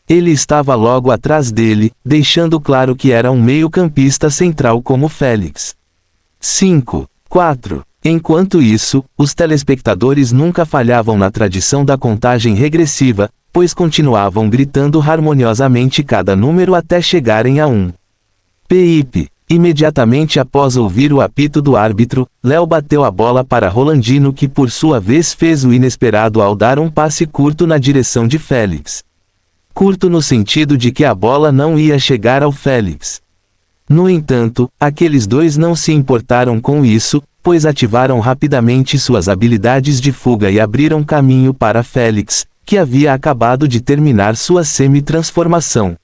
Ele estava logo atrás dele, deixando claro que era um meio-campista central como Félix. 5, 4. Enquanto isso, os telespectadores nunca falhavam na tradição da contagem regressiva, pois continuavam gritando harmoniosamente cada número até chegarem a 1. Pip. Imediatamente após ouvir o apito do árbitro, Léo bateu a bola para Rolandino que por sua vez fez o inesperado ao dar um passe curto na direção de Félix. Curto no sentido de que a bola não ia chegar ao Félix. No entanto, aqueles dois não se importaram com isso, pois ativaram rapidamente suas habilidades de fuga e abriram caminho para Félix, que havia acabado de terminar sua semi-transformação.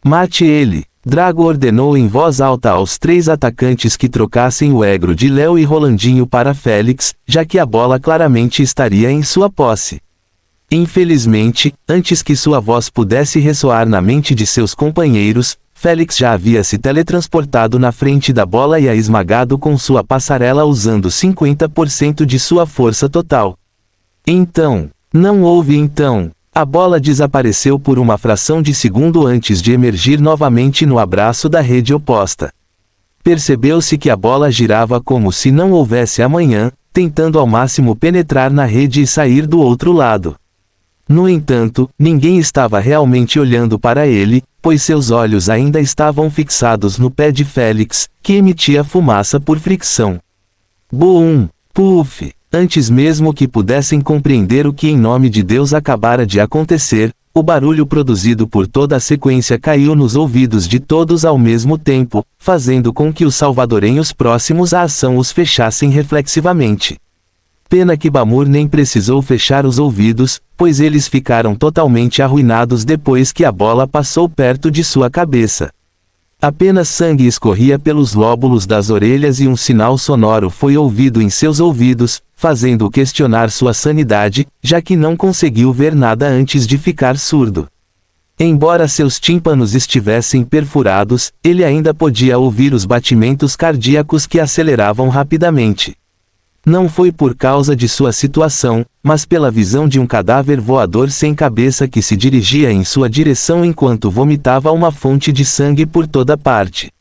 Mate ele! Drago ordenou em voz alta aos 3 atacantes que trocassem o egro de Léo e Rolandinho para Félix, já que a bola claramente estaria em sua posse. Infelizmente, antes que sua voz pudesse ressoar na mente de seus companheiros, Félix já havia se teletransportado na frente da bola e a esmagado com sua passarela usando 50% de sua força total. Então, não houve então. A bola desapareceu por uma fração de segundo antes de emergir novamente no abraço da rede oposta. Percebeu-se que a bola girava como se não houvesse amanhã, tentando ao máximo penetrar na rede e sair do outro lado. No entanto, ninguém estava realmente olhando para ele, pois seus olhos ainda estavam fixados no pé de Félix, que emitia fumaça por fricção. Boom! Puff! Antes mesmo que pudessem compreender o que em nome de Deus acabara de acontecer, o barulho produzido por toda a sequência caiu nos ouvidos de todos ao mesmo tempo, fazendo com que os salvadorenhos próximos à ação os fechassem reflexivamente. Pena que Bamur nem precisou fechar os ouvidos, pois eles ficaram totalmente arruinados depois que a bola passou perto de sua cabeça. Apenas sangue escorria pelos lóbulos das orelhas e um sinal sonoro foi ouvido em seus ouvidos, fazendo-o questionar sua sanidade, já que não conseguiu ver nada antes de ficar surdo. Embora seus tímpanos estivessem perfurados, ele ainda podia ouvir os batimentos cardíacos que aceleravam rapidamente. Não foi por causa de sua situação, mas pela visão de um cadáver voador sem cabeça que se dirigia em sua direção enquanto vomitava uma fonte de sangue por toda parte.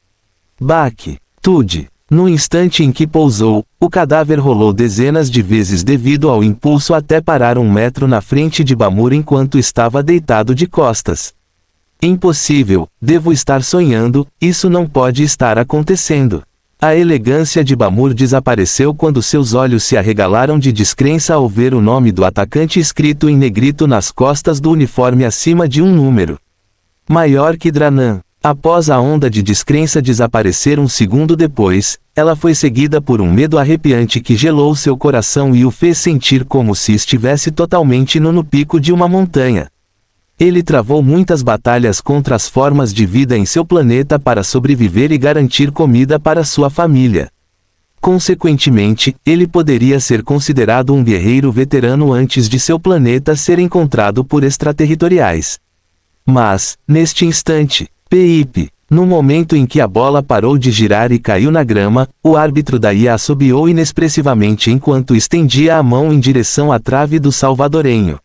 Baque. Tude. No instante em que pousou, o cadáver rolou dezenas de vezes devido ao impulso até parar 1 metro na frente de Bamur enquanto estava deitado de costas. Impossível, devo estar sonhando, isso não pode estar acontecendo. A elegância de Bamur desapareceu quando seus olhos se arregalaram de descrença ao ver o nome do atacante escrito em negrito nas costas do uniforme acima de um número maior que Dranan. Após a onda de descrença desaparecer um segundo depois, ela foi seguida por um medo arrepiante que gelou seu coração e o fez sentir como se estivesse totalmente no pico de uma montanha. Ele travou muitas batalhas contra as formas de vida em seu planeta para sobreviver e garantir comida para sua família. Consequentemente, ele poderia ser considerado um guerreiro veterano antes de seu planeta ser encontrado por extraterritoriais. Mas, neste instante, Pip, no momento em que a bola parou de girar e caiu na grama, o árbitro da IA assobiou inexpressivamente enquanto estendia a mão em direção à trave do salvadorenho.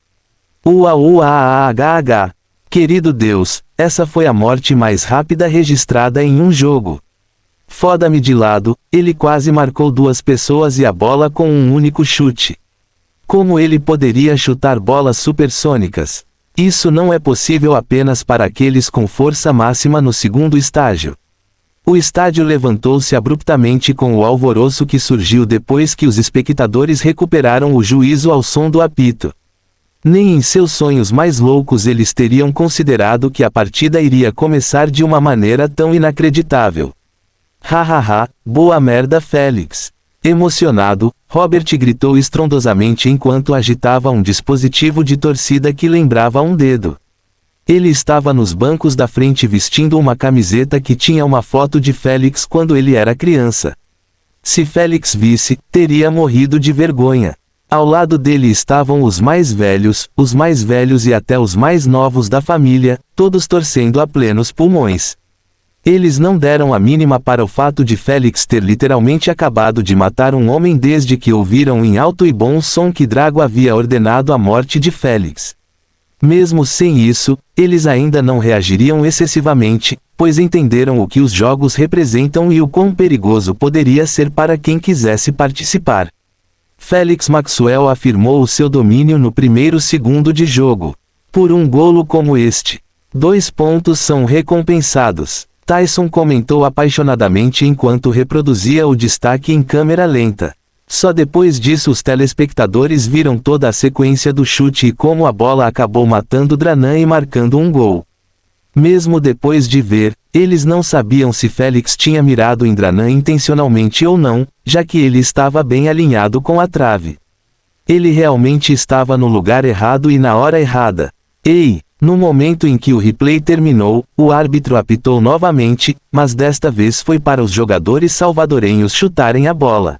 Uauaahh. Querido Deus, essa foi a morte mais rápida registrada em um jogo. Foda-me de lado, ele quase marcou 2 pessoas e a bola com um único chute. Como ele poderia chutar bolas supersônicas? Isso não é possível apenas para aqueles com força máxima no segundo estágio. O estádio levantou-se abruptamente com o alvoroço que surgiu depois que os espectadores recuperaram o juízo ao som do apito. Nem em seus sonhos mais loucos eles teriam considerado que a partida iria começar de uma maneira tão inacreditável. Hahaha, boa merda Félix. Emocionado, Robert gritou estrondosamente enquanto agitava um dispositivo de torcida que lembrava um dedo. Ele estava nos bancos da frente vestindo uma camiseta que tinha uma foto de Félix quando ele era criança. Se Félix visse, teria morrido de vergonha. Ao lado dele estavam os mais velhos e até os mais novos da família, todos torcendo a plenos pulmões. Eles não deram a mínima para o fato de Félix ter literalmente acabado de matar um homem desde que ouviram em alto e bom som que Drago havia ordenado a morte de Félix. Mesmo sem isso, eles ainda não reagiriam excessivamente, pois entenderam o que os jogos representam e o quão perigoso poderia ser para quem quisesse participar. Félix Maxwell afirmou o seu domínio no primeiro segundo de jogo. Por um golo como este, 2 pontos são recompensados. Tyson comentou apaixonadamente enquanto reproduzia o destaque em câmera lenta. Só depois disso os telespectadores viram toda a sequência do chute e como a bola acabou matando Dranan e marcando um gol. Mesmo depois de ver, eles não sabiam se Félix tinha mirado em Dranan intencionalmente ou não, já que ele estava bem alinhado com a trave. Ele realmente estava no lugar errado e na hora errada. Ei! No momento em que o replay terminou, o árbitro apitou novamente, mas desta vez foi para os jogadores salvadorenhos chutarem a bola.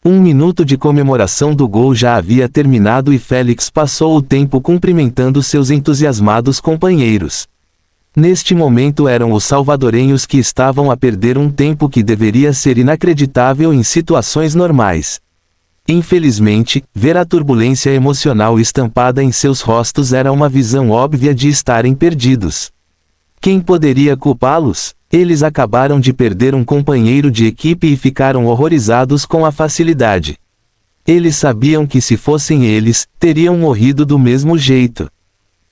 1 minuto de comemoração do gol já havia terminado e Félix passou o tempo cumprimentando seus entusiasmados companheiros. Neste momento eram os salvadorenhos que estavam a perder um tempo que deveria ser inacreditável em situações normais. Infelizmente, ver a turbulência emocional estampada em seus rostos era uma visão óbvia de estarem perdidos. Quem poderia culpá-los? Eles acabaram de perder um companheiro de equipe e ficaram horrorizados com a facilidade. Eles sabiam que se fossem eles, teriam morrido do mesmo jeito.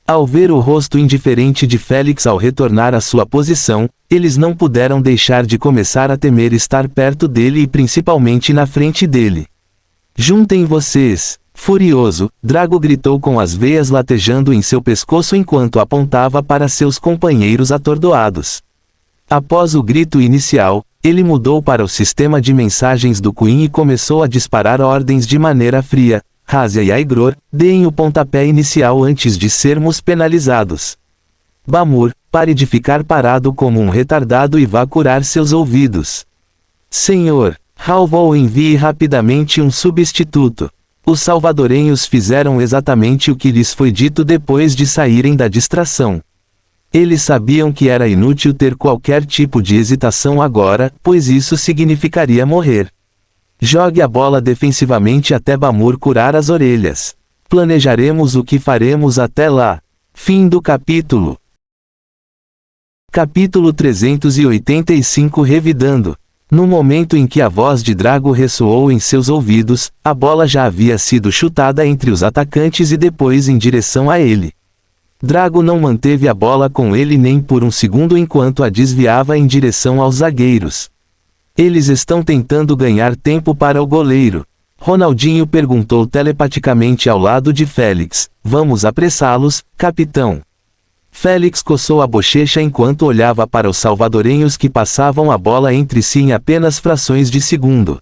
Ao ver o rosto indiferente de Félix ao retornar à sua posição, eles não puderam deixar de começar a temer estar perto dele e principalmente na frente dele. Juntem vocês! Furioso, Drago gritou com as veias latejando em seu pescoço enquanto apontava para seus companheiros atordoados. Após o grito inicial, ele mudou para o sistema de mensagens do Queen e começou a disparar ordens de maneira fria. Razia e Aigror, deem o pontapé inicial antes de sermos penalizados. Bamur, pare de ficar parado como um retardado e vá curar seus ouvidos. Senhor, Halvol envie rapidamente um substituto. Os salvadorenhos fizeram exatamente o que lhes foi dito depois de saírem da distração. Eles sabiam que era inútil ter qualquer tipo de hesitação agora, pois isso significaria morrer. Jogue a bola defensivamente até Bamur curar as orelhas. Planejaremos o que faremos até lá. Fim do capítulo. Capítulo 385 Revidando. No momento em que a voz de Drago ressoou em seus ouvidos, a bola já havia sido chutada entre os atacantes e depois em direção a ele. Drago não manteve a bola com ele nem por um segundo enquanto a desviava em direção aos zagueiros. Eles estão tentando ganhar tempo para o goleiro. Ronaldinho perguntou telepaticamente ao lado de Félix. Vamos apressá-los, capitão. Félix coçou a bochecha enquanto olhava para os salvadorenhos que passavam a bola entre si em apenas frações de segundo.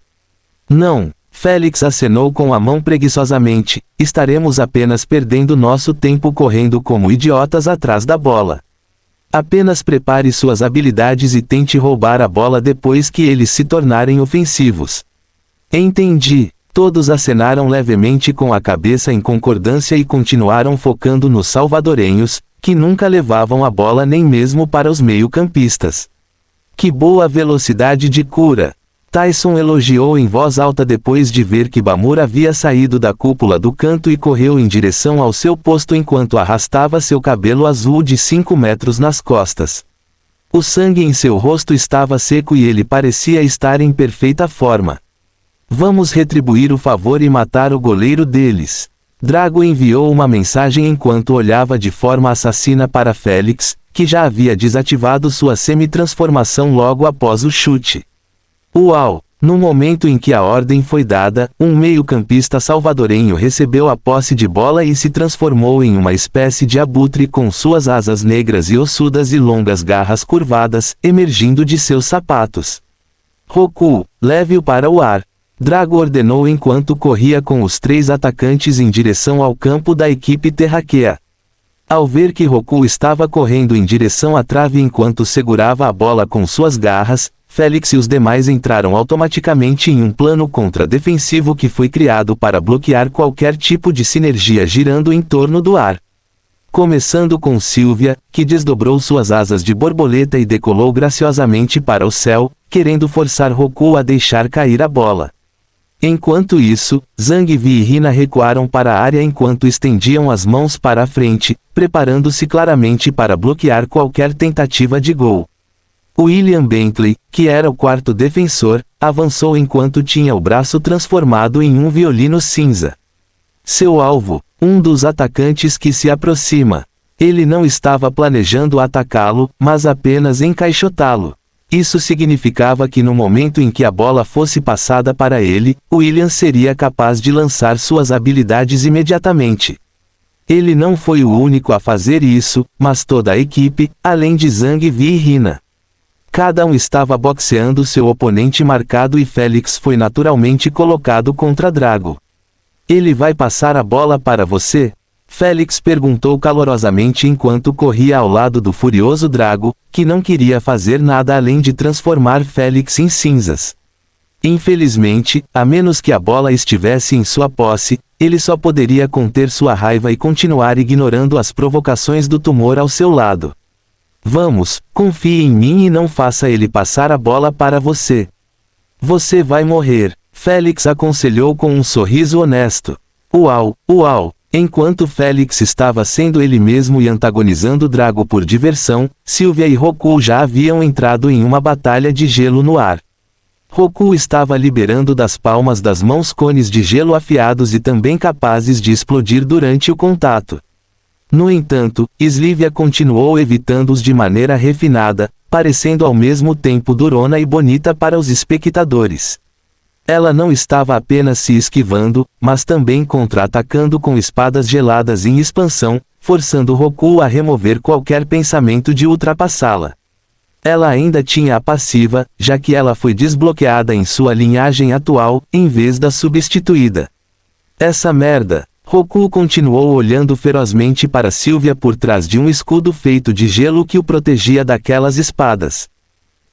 Não, Félix acenou com a mão preguiçosamente, estaremos apenas perdendo nosso tempo correndo como idiotas atrás da bola. Apenas prepare suas habilidades e tente roubar a bola depois que eles se tornarem ofensivos. Entendi. Todos acenaram levemente com a cabeça em concordância e continuaram focando nos salvadorenhos, que nunca levavam a bola nem mesmo para os meio-campistas. Que boa velocidade de cura! Tyson elogiou em voz alta depois de ver que Bamur havia saído da cúpula do canto e correu em direção ao seu posto enquanto arrastava seu cabelo azul de 5 metros nas costas. O sangue em seu rosto estava seco e ele parecia estar em perfeita forma. Vamos retribuir o favor e matar o goleiro deles. Drago enviou uma mensagem enquanto olhava de forma assassina para Félix, que já havia desativado sua semi-transformação logo após o chute. Uau! No momento em que a ordem foi dada, um meio-campista salvadorenho recebeu a posse de bola e se transformou em uma espécie de abutre com suas asas negras e ossudas e longas garras curvadas, emergindo de seus sapatos. Roku, leve-o para o ar. Drago ordenou enquanto corria com os 3 atacantes em direção ao campo da equipe terráquea. Ao ver que Roku estava correndo em direção à trave enquanto segurava a bola com suas garras, Félix e os demais entraram automaticamente em um plano contra-defensivo que foi criado para bloquear qualquer tipo de sinergia girando em torno do ar. Começando com Sylvia, que desdobrou suas asas de borboleta e decolou graciosamente para o céu, querendo forçar Roku a deixar cair a bola. Enquanto isso, Zhang Vi e Hina recuaram para a área enquanto estendiam as mãos para a frente, preparando-se claramente para bloquear qualquer tentativa de gol. William Bentley, que era o 4º defensor, avançou enquanto tinha o braço transformado em um violino cinza. Seu alvo, um dos atacantes que se aproxima. Ele não estava planejando atacá-lo, mas apenas encaixotá-lo. Isso significava que no momento em que a bola fosse passada para ele, William seria capaz de lançar suas habilidades imediatamente. Ele não foi o único a fazer isso, mas toda a equipe, além de Zhang Vi e Hina. Cada um estava boxeando seu oponente marcado e Félix foi naturalmente colocado contra Drago. Ele vai passar a bola para você? Félix perguntou calorosamente enquanto corria ao lado do furioso Drago, que não queria fazer nada além de transformar Félix em cinzas. Infelizmente, a menos que a bola estivesse em sua posse, ele só poderia conter sua raiva e continuar ignorando as provocações do tumor ao seu lado. Vamos, confie em mim e não faça ele passar a bola para você. Você vai morrer, Félix aconselhou com um sorriso honesto. Uau, uau! Enquanto Félix estava sendo ele mesmo e antagonizando Drago por diversão, Sylvia e Roku já haviam entrado em uma batalha de gelo no ar. Roku estava liberando das palmas das mãos cones de gelo afiados e também capazes de explodir durante o contato. No entanto, Slivia continuou evitando-os de maneira refinada, parecendo ao mesmo tempo durona e bonita para os espectadores. Ela não estava apenas se esquivando, mas também contra-atacando com espadas geladas em expansão, forçando Roku a remover qualquer pensamento de ultrapassá-la. Ela ainda tinha a passiva, já que ela foi desbloqueada em sua linhagem atual, em vez da substituída. Essa merda! Roku continuou olhando ferozmente para Sylvia por trás de um escudo feito de gelo que o protegia daquelas espadas.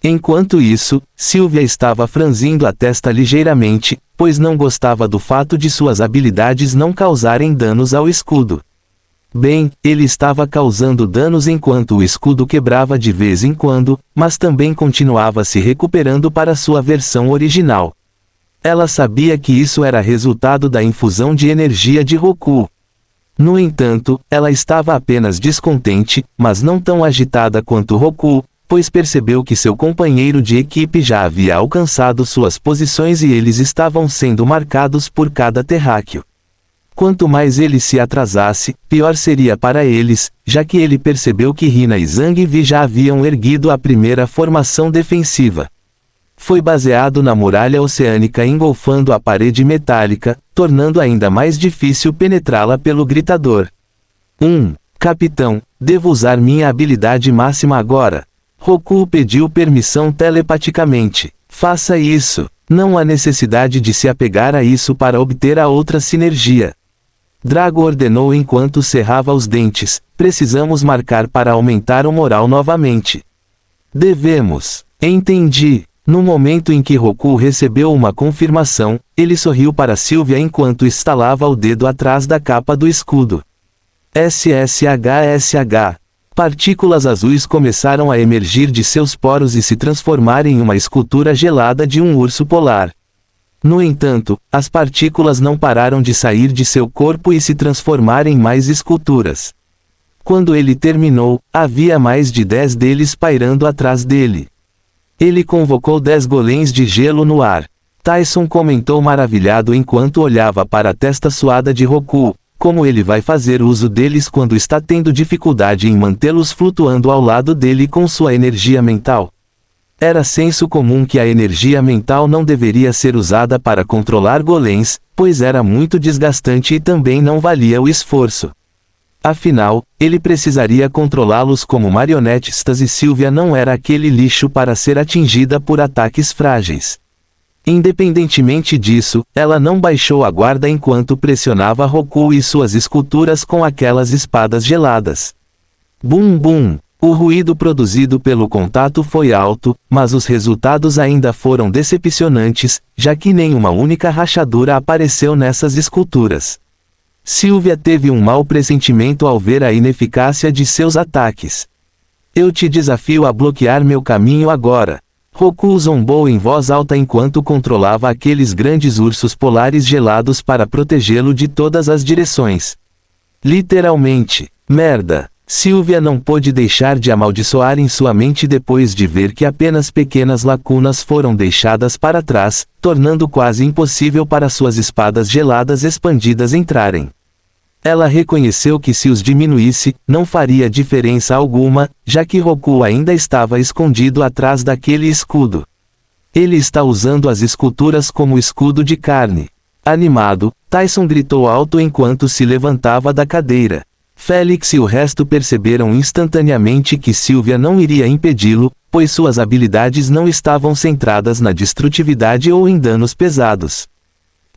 Enquanto isso, Sylvia estava franzindo a testa ligeiramente, pois não gostava do fato de suas habilidades não causarem danos ao escudo. Bem, ele estava causando danos enquanto o escudo quebrava de vez em quando, mas também continuava se recuperando para sua versão original. Ela sabia que isso era resultado da infusão de energia de Roku. No entanto, ela estava apenas descontente, mas não tão agitada quanto Roku, pois percebeu que seu companheiro de equipe já havia alcançado suas posições e eles estavam sendo marcados por cada terráqueo. Quanto mais ele se atrasasse, pior seria para eles, já que ele percebeu que Rina e Zhang Vi já haviam erguido a primeira formação defensiva. Foi baseado na muralha oceânica engolfando a parede metálica, tornando ainda mais difícil penetrá-la pelo gritador. Capitão, devo usar minha habilidade máxima agora. Roku pediu permissão telepaticamente. Faça isso. Não há necessidade de se apegar a isso para obter a outra sinergia. Drago ordenou enquanto cerrava os dentes. Precisamos marcar para aumentar o moral novamente. Devemos. Entendi. No momento em que Roku recebeu uma confirmação, ele sorriu para Sylvia enquanto estalava o dedo atrás da capa do escudo. SSHSH. Partículas azuis começaram a emergir de seus poros e se transformar em uma escultura gelada de um urso polar. No entanto, as partículas não pararam de sair de seu corpo e se transformar em mais esculturas. Quando ele terminou, havia mais de 10 deles pairando atrás dele. Ele convocou 10 golems de gelo no ar. Tyson comentou maravilhado enquanto olhava para a testa suada de Roku. Como ele vai fazer uso deles quando está tendo dificuldade em mantê-los flutuando ao lado dele com sua energia mental? Era senso comum que a energia mental não deveria ser usada para controlar golems, pois era muito desgastante e também não valia o esforço. Afinal, ele precisaria controlá-los como marionetes e Sylvia não era aquele lixo para ser atingida por ataques frágeis. Independentemente disso, ela não baixou a guarda enquanto pressionava Roku e suas esculturas com aquelas espadas geladas. Bum bum! O ruído produzido pelo contato foi alto, mas os resultados ainda foram decepcionantes, já que nenhuma única rachadura apareceu nessas esculturas. Sylvia teve um mau pressentimento ao ver a ineficácia de seus ataques. Eu te desafio a bloquear meu caminho agora. Roku zombou em voz alta enquanto controlava aqueles grandes ursos polares gelados para protegê-lo de todas as direções. Literalmente, merda. Sylvia não pôde deixar de amaldiçoar em sua mente depois de ver que apenas pequenas lacunas foram deixadas para trás, tornando quase impossível para suas espadas geladas expandidas entrarem. Ela reconheceu que se os diminuísse, não faria diferença alguma, já que Roku ainda estava escondido atrás daquele escudo. Ele está usando as esculturas como escudo de carne. Animado, Tyson gritou alto enquanto se levantava da cadeira. Félix e o resto perceberam instantaneamente que Sylvia não iria impedi-lo, pois suas habilidades não estavam centradas na destrutividade ou em danos pesados.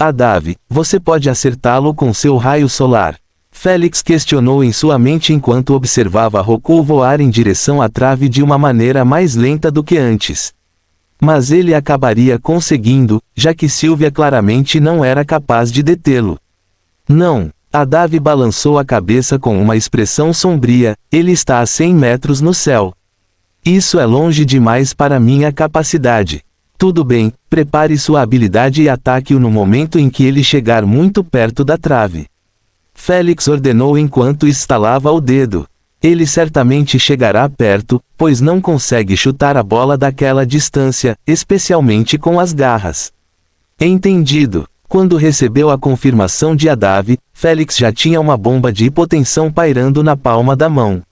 Adav, você pode acertá-lo com seu raio solar. Félix questionou em sua mente enquanto observava Roku voar em direção à trave de uma maneira mais lenta do que antes. Mas ele acabaria conseguindo, já que Sylvia claramente não era capaz de detê-lo. Não. Adav balançou a cabeça com uma expressão sombria, ele está a 100 metros no céu. Isso é longe demais para minha capacidade. Tudo bem, prepare sua habilidade e ataque-o no momento em que ele chegar muito perto da trave. Félix ordenou enquanto estalava o dedo. Ele certamente chegará perto, pois não consegue chutar a bola daquela distância, especialmente com as garras. Entendido. Quando recebeu a confirmação de Adav, Félix já tinha uma bomba de hipotensão pairando na palma da mão.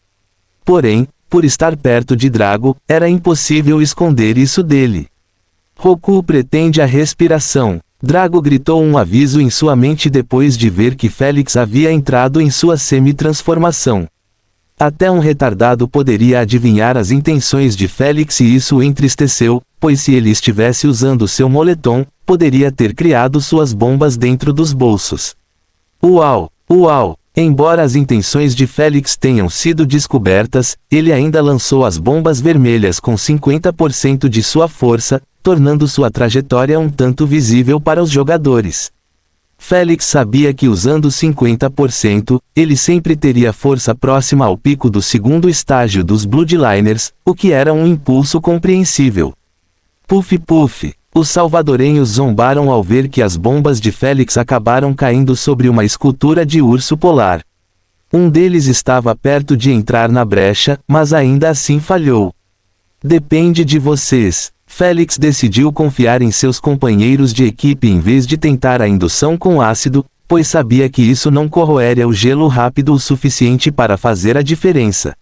Porém, por estar perto de Drago, era impossível esconder isso dele. Roku pretende a respiração. Drago gritou um aviso em sua mente depois de ver que Félix havia entrado em sua semi-transformação. Até um retardado poderia adivinhar as intenções de Félix e isso o entristeceu, pois se ele estivesse usando seu moletom, poderia ter criado suas bombas dentro dos bolsos. Uau! Uau! Embora as intenções de Félix tenham sido descobertas, ele ainda lançou as bombas vermelhas com 50% de sua força, tornando sua trajetória um tanto visível para os jogadores. Félix sabia que usando 50%, ele sempre teria força próxima ao pico do segundo estágio dos Bloodliners, o que era um impulso compreensível. Puff puff, Os salvadorenhos zombaram ao ver que as bombas de Félix acabaram caindo sobre uma escultura de urso polar. Um deles estava perto de entrar na brecha, mas ainda assim falhou. Depende de vocês. Félix decidiu confiar em seus companheiros de equipe em vez de tentar a indução com ácido, pois sabia que isso não corroeria o gelo rápido o suficiente para fazer a diferença.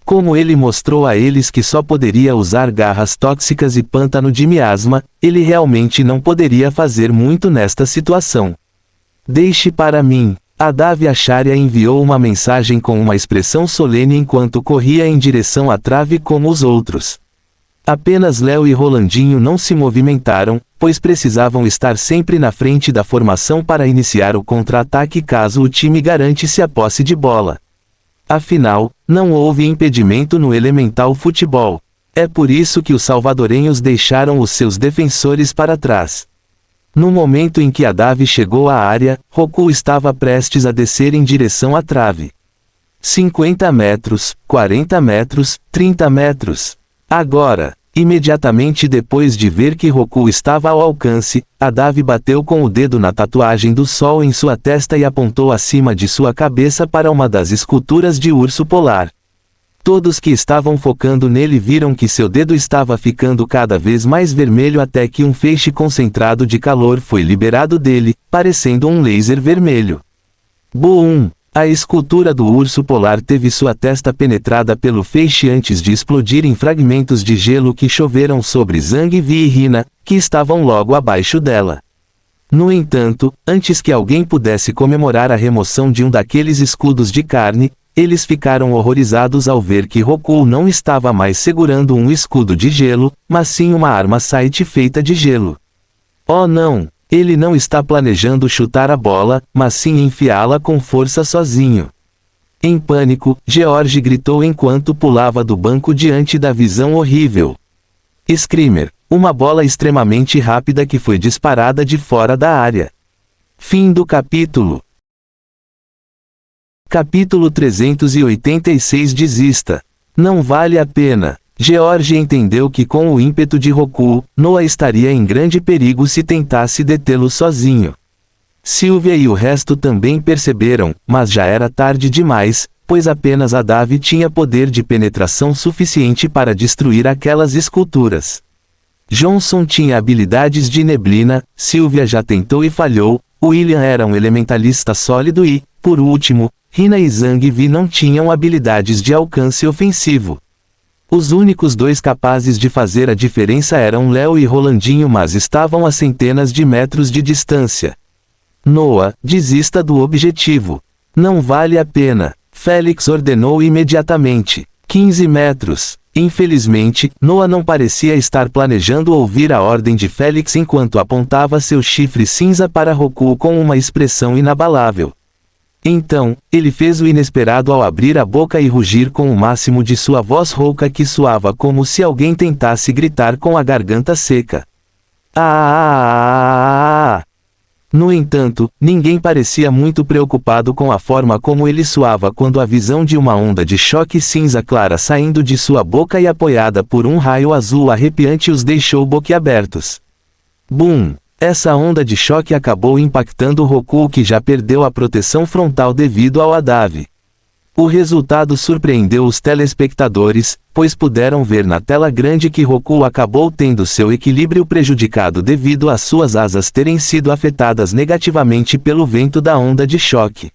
Como ele mostrou a eles que só poderia usar garras tóxicas e pântano de miasma, ele realmente não poderia fazer muito nesta situação. Deixe para mim. Adav Acharya enviou uma mensagem com uma expressão solene enquanto corria em direção à trave como os outros. Apenas Léo e Rolandinho não se movimentaram, pois precisavam estar sempre na frente da formação para iniciar o contra-ataque caso o time garantisse a posse de bola. Afinal, não houve impedimento no elemental futebol. É por isso que os salvadorenhos deixaram os seus defensores para trás. No momento em que Adav chegou à área, Roku estava prestes a descer em direção à trave. 50 metros, 40 metros, 30 metros. Agora, imediatamente depois de ver que Roku estava ao alcance, Adav bateu com o dedo na tatuagem do sol em sua testa e apontou acima de sua cabeça para uma das esculturas de urso polar. Todos que estavam focando nele viram que seu dedo estava ficando cada vez mais vermelho até que um feixe concentrado de calor foi liberado dele, parecendo um laser vermelho. Boom! A escultura do urso polar teve sua testa penetrada pelo feixe antes de explodir em fragmentos de gelo que choveram sobre Zhang Vi e Rina, que estavam logo abaixo dela. No entanto, antes que alguém pudesse comemorar a remoção de um daqueles escudos de carne, eles ficaram horrorizados ao ver que Roku não estava mais segurando um escudo de gelo, mas sim uma arma sight feita de gelo. Oh não! Ele não está planejando chutar a bola, mas sim enfiá-la com força sozinho. Em pânico, George gritou enquanto pulava do banco diante da visão horrível. Screamer, uma bola extremamente rápida que foi disparada de fora da área. Fim do capítulo. Capítulo 386. Desista. Não vale a pena. George entendeu que com o ímpeto de Roku, Noah estaria em grande perigo se tentasse detê-lo sozinho. Sylvia e o resto também perceberam, mas já era tarde demais, pois apenas Adav tinha poder de penetração suficiente para destruir aquelas esculturas. Johnson tinha habilidades de neblina, Sylvia já tentou e falhou, William era um elementalista sólido e, por último, Rina e Zhang Vi não tinham habilidades de alcance ofensivo. Os únicos dois capazes de fazer a diferença eram Léo e Rolandinho, mas estavam a centenas de metros de distância. Noah, desista do objetivo. Não vale a pena. Félix ordenou imediatamente. 15 metros. Infelizmente, Noah não parecia estar planejando ouvir a ordem de Félix enquanto apontava seu chifre cinza para Roku com uma expressão inabalável. Então, ele fez o inesperado ao abrir a boca e rugir com o máximo de sua voz rouca que soava como se alguém tentasse gritar com a garganta seca. Ah! No entanto, ninguém parecia muito preocupado com a forma como ele soava quando a visão de uma onda de choque cinza clara saindo de sua boca e apoiada por um raio azul arrepiante os deixou boquiabertos. Boom! Essa onda de choque acabou impactando Roku, que já perdeu a proteção frontal devido ao Adav. O resultado surpreendeu os telespectadores, pois puderam ver na tela grande que Roku acabou tendo seu equilíbrio prejudicado devido às suas asas terem sido afetadas negativamente pelo vento da onda de choque.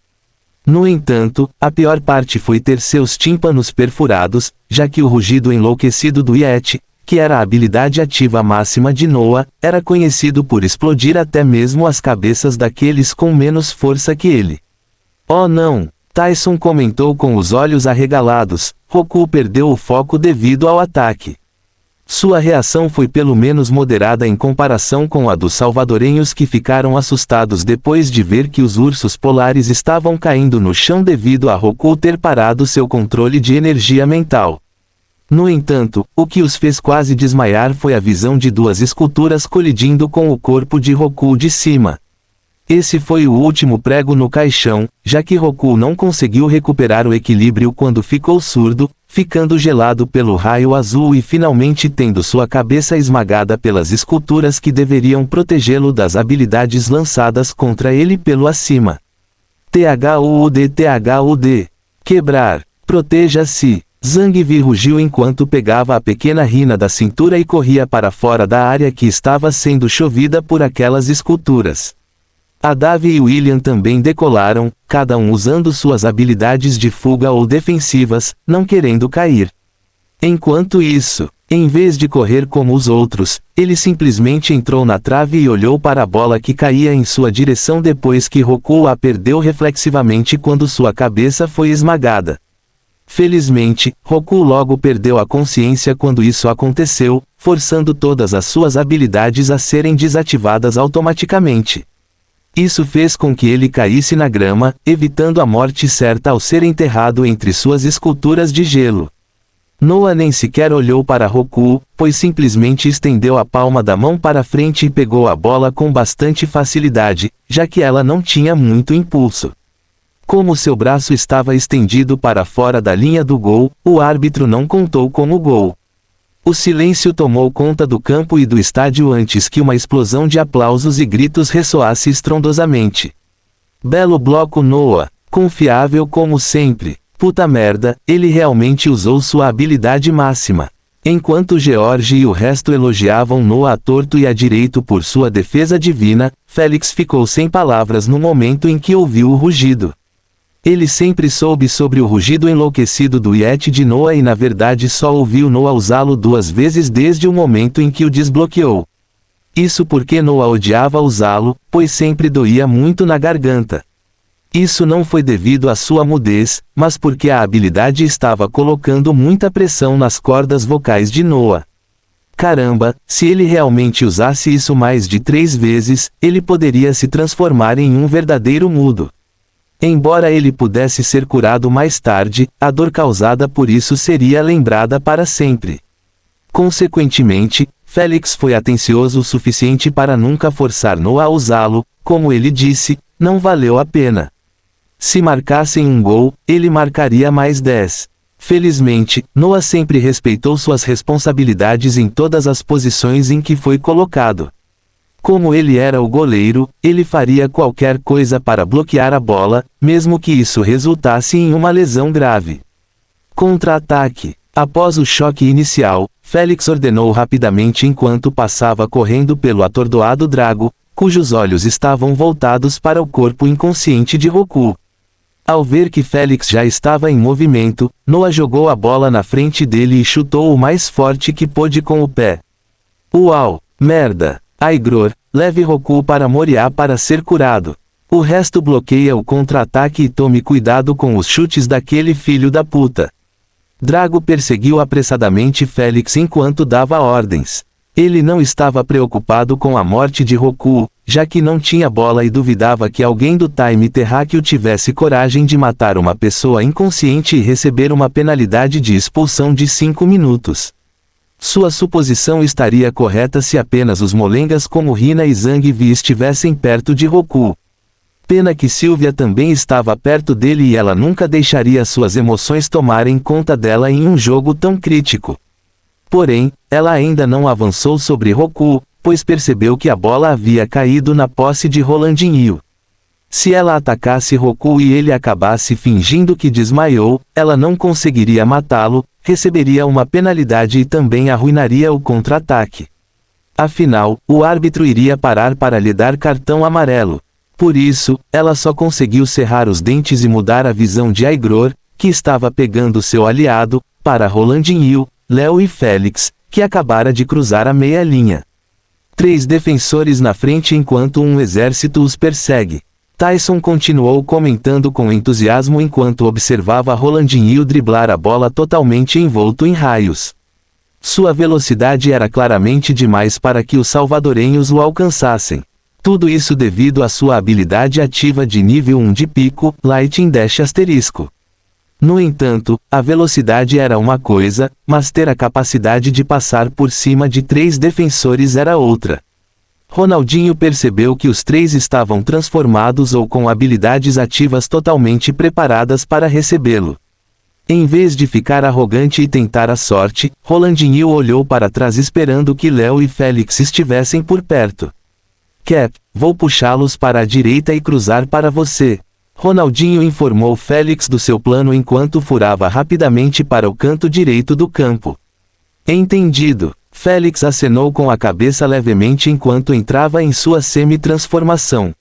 No entanto, a pior parte foi ter seus tímpanos perfurados, já que o rugido enlouquecido do Yeti, que era a habilidade ativa máxima de Noah, era conhecido por explodir até mesmo as cabeças daqueles com menos força que ele. Oh não! Tyson comentou com os olhos arregalados. Roku perdeu o foco devido ao ataque. Sua reação foi pelo menos moderada em comparação com a dos salvadorenhos, que ficaram assustados depois de ver que os ursos polares estavam caindo no chão devido a Roku ter parado seu controle de energia mental. No entanto, o que os fez quase desmaiar foi a visão de duas esculturas colidindo com o corpo de Roku de cima. Esse foi o último prego no caixão, já que Roku não conseguiu recuperar o equilíbrio quando ficou surdo, ficando gelado pelo raio azul e finalmente tendo sua cabeça esmagada pelas esculturas que deveriam protegê-lo das habilidades lançadas contra ele pelo acima. THUD. Quebrar. Proteja-se. Zangief rugiu enquanto pegava a pequena Hina da cintura e corria para fora da área que estava sendo chovida por aquelas esculturas. A Davi e William também decolaram, cada um usando suas habilidades de fuga ou defensivas, não querendo cair. Enquanto isso, em vez de correr como os outros, ele simplesmente entrou na trave e olhou para a bola que caía em sua direção depois que Roku a perdeu reflexivamente quando sua cabeça foi esmagada. Felizmente, Roku logo perdeu a consciência quando isso aconteceu, forçando todas as suas habilidades a serem desativadas automaticamente. Isso fez com que ele caísse na grama, evitando a morte certa ao ser enterrado entre suas esculturas de gelo. Noah nem sequer olhou para Roku, pois simplesmente estendeu a palma da mão para frente e pegou a bola com bastante facilidade, já que ela não tinha muito impulso. Como seu braço estava estendido para fora da linha do gol, o árbitro não contou como gol. O silêncio tomou conta do campo e do estádio antes que uma explosão de aplausos e gritos ressoasse estrondosamente. Belo bloco Noah, confiável como sempre. Puta merda, ele realmente usou sua habilidade máxima. Enquanto George e o resto elogiavam Noah à torto e à direito por sua defesa divina, Félix ficou sem palavras no momento em que ouviu o rugido. Ele sempre soube sobre o rugido enlouquecido do Yeti de Noah e na verdade só ouviu Noah usá-lo 2 vezes desde o momento em que o desbloqueou. Isso porque Noah odiava usá-lo, pois sempre doía muito na garganta. Isso não foi devido à sua mudez, mas porque a habilidade estava colocando muita pressão nas cordas vocais de Noah. Caramba, se ele realmente usasse isso mais de 3 vezes, ele poderia se transformar em um verdadeiro mudo. Embora ele pudesse ser curado mais tarde, a dor causada por isso seria lembrada para sempre. Consequentemente, Félix foi atencioso o suficiente para nunca forçar Noah a usá-lo, como ele disse, não valeu a pena. Se marcassem um gol, ele marcaria mais 10. Felizmente, Noah sempre respeitou suas responsabilidades em todas as posições em que foi colocado. Como ele era o goleiro, ele faria qualquer coisa para bloquear a bola, mesmo que isso resultasse em uma lesão grave. Contra-ataque. Após o choque inicial, Félix ordenou rapidamente enquanto passava correndo pelo atordoado Drago, cujos olhos estavam voltados para o corpo inconsciente de Roku. Ao ver que Félix já estava em movimento, Noah jogou a bola na frente dele e chutou o mais forte que pôde com o pé. Uau! Merda! Aigror, leve Roku para Moriá para ser curado. O resto bloqueia o contra-ataque e tome cuidado com os chutes daquele filho da puta. Drago perseguiu apressadamente Félix enquanto dava ordens. Ele não estava preocupado com a morte de Roku, já que não tinha bola e duvidava que alguém do Time Terráqueo tivesse coragem de matar uma pessoa inconsciente e receber uma penalidade de expulsão de 5 minutos. Sua suposição estaria correta se apenas os molengas como Hina e Zangief estivessem perto de Roku. Pena que Sylvia também estava perto dele e ela nunca deixaria suas emoções tomarem conta dela em um jogo tão crítico. Porém, ela ainda não avançou sobre Roku, pois percebeu que a bola havia caído na posse de Rolandinho. Se ela atacasse Roku e ele acabasse fingindo que desmaiou, ela não conseguiria matá-lo, receberia uma penalidade e também arruinaria o contra-ataque. Afinal, o árbitro iria parar para lhe dar cartão amarelo. Por isso, ela só conseguiu cerrar os dentes e mudar a visão de Aigror, que estava pegando seu aliado, para Rolandinho, Léo e Félix, que acabara de cruzar a meia-linha. 3 defensores na frente enquanto um exército os persegue. Tyson continuou comentando com entusiasmo enquanto observava Rolandinho driblar a bola totalmente envolto em raios. Sua velocidade era claramente demais para que os salvadorenhos o alcançassem. Tudo isso devido à sua habilidade ativa de nível 1 de pico, Lightning Dash asterisco. No entanto, a velocidade era uma coisa, mas ter a capacidade de passar por cima de 3 defensores era outra. Ronaldinho percebeu que os 3 estavam transformados ou com habilidades ativas totalmente preparadas para recebê-lo. Em vez de ficar arrogante e tentar a sorte, Rolandinho olhou para trás esperando que Léo e Félix estivessem por perto. Cap, vou puxá-los para a direita e cruzar para você. Ronaldinho informou Félix do seu plano enquanto furava rapidamente para o canto direito do campo. Entendido. Félix acenou com a cabeça levemente enquanto entrava em sua semi-transformação.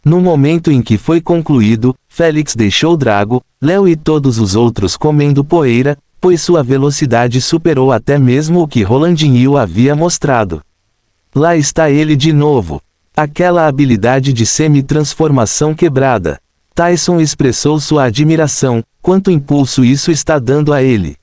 No momento em que foi concluído, Félix deixou Drago, Léo e todos os outros comendo poeira, pois sua velocidade superou até mesmo o que Rolandinho havia mostrado. Lá está ele de novo. Aquela habilidade de semi-transformação quebrada. Tyson expressou sua admiração, quanto impulso isso está dando a ele.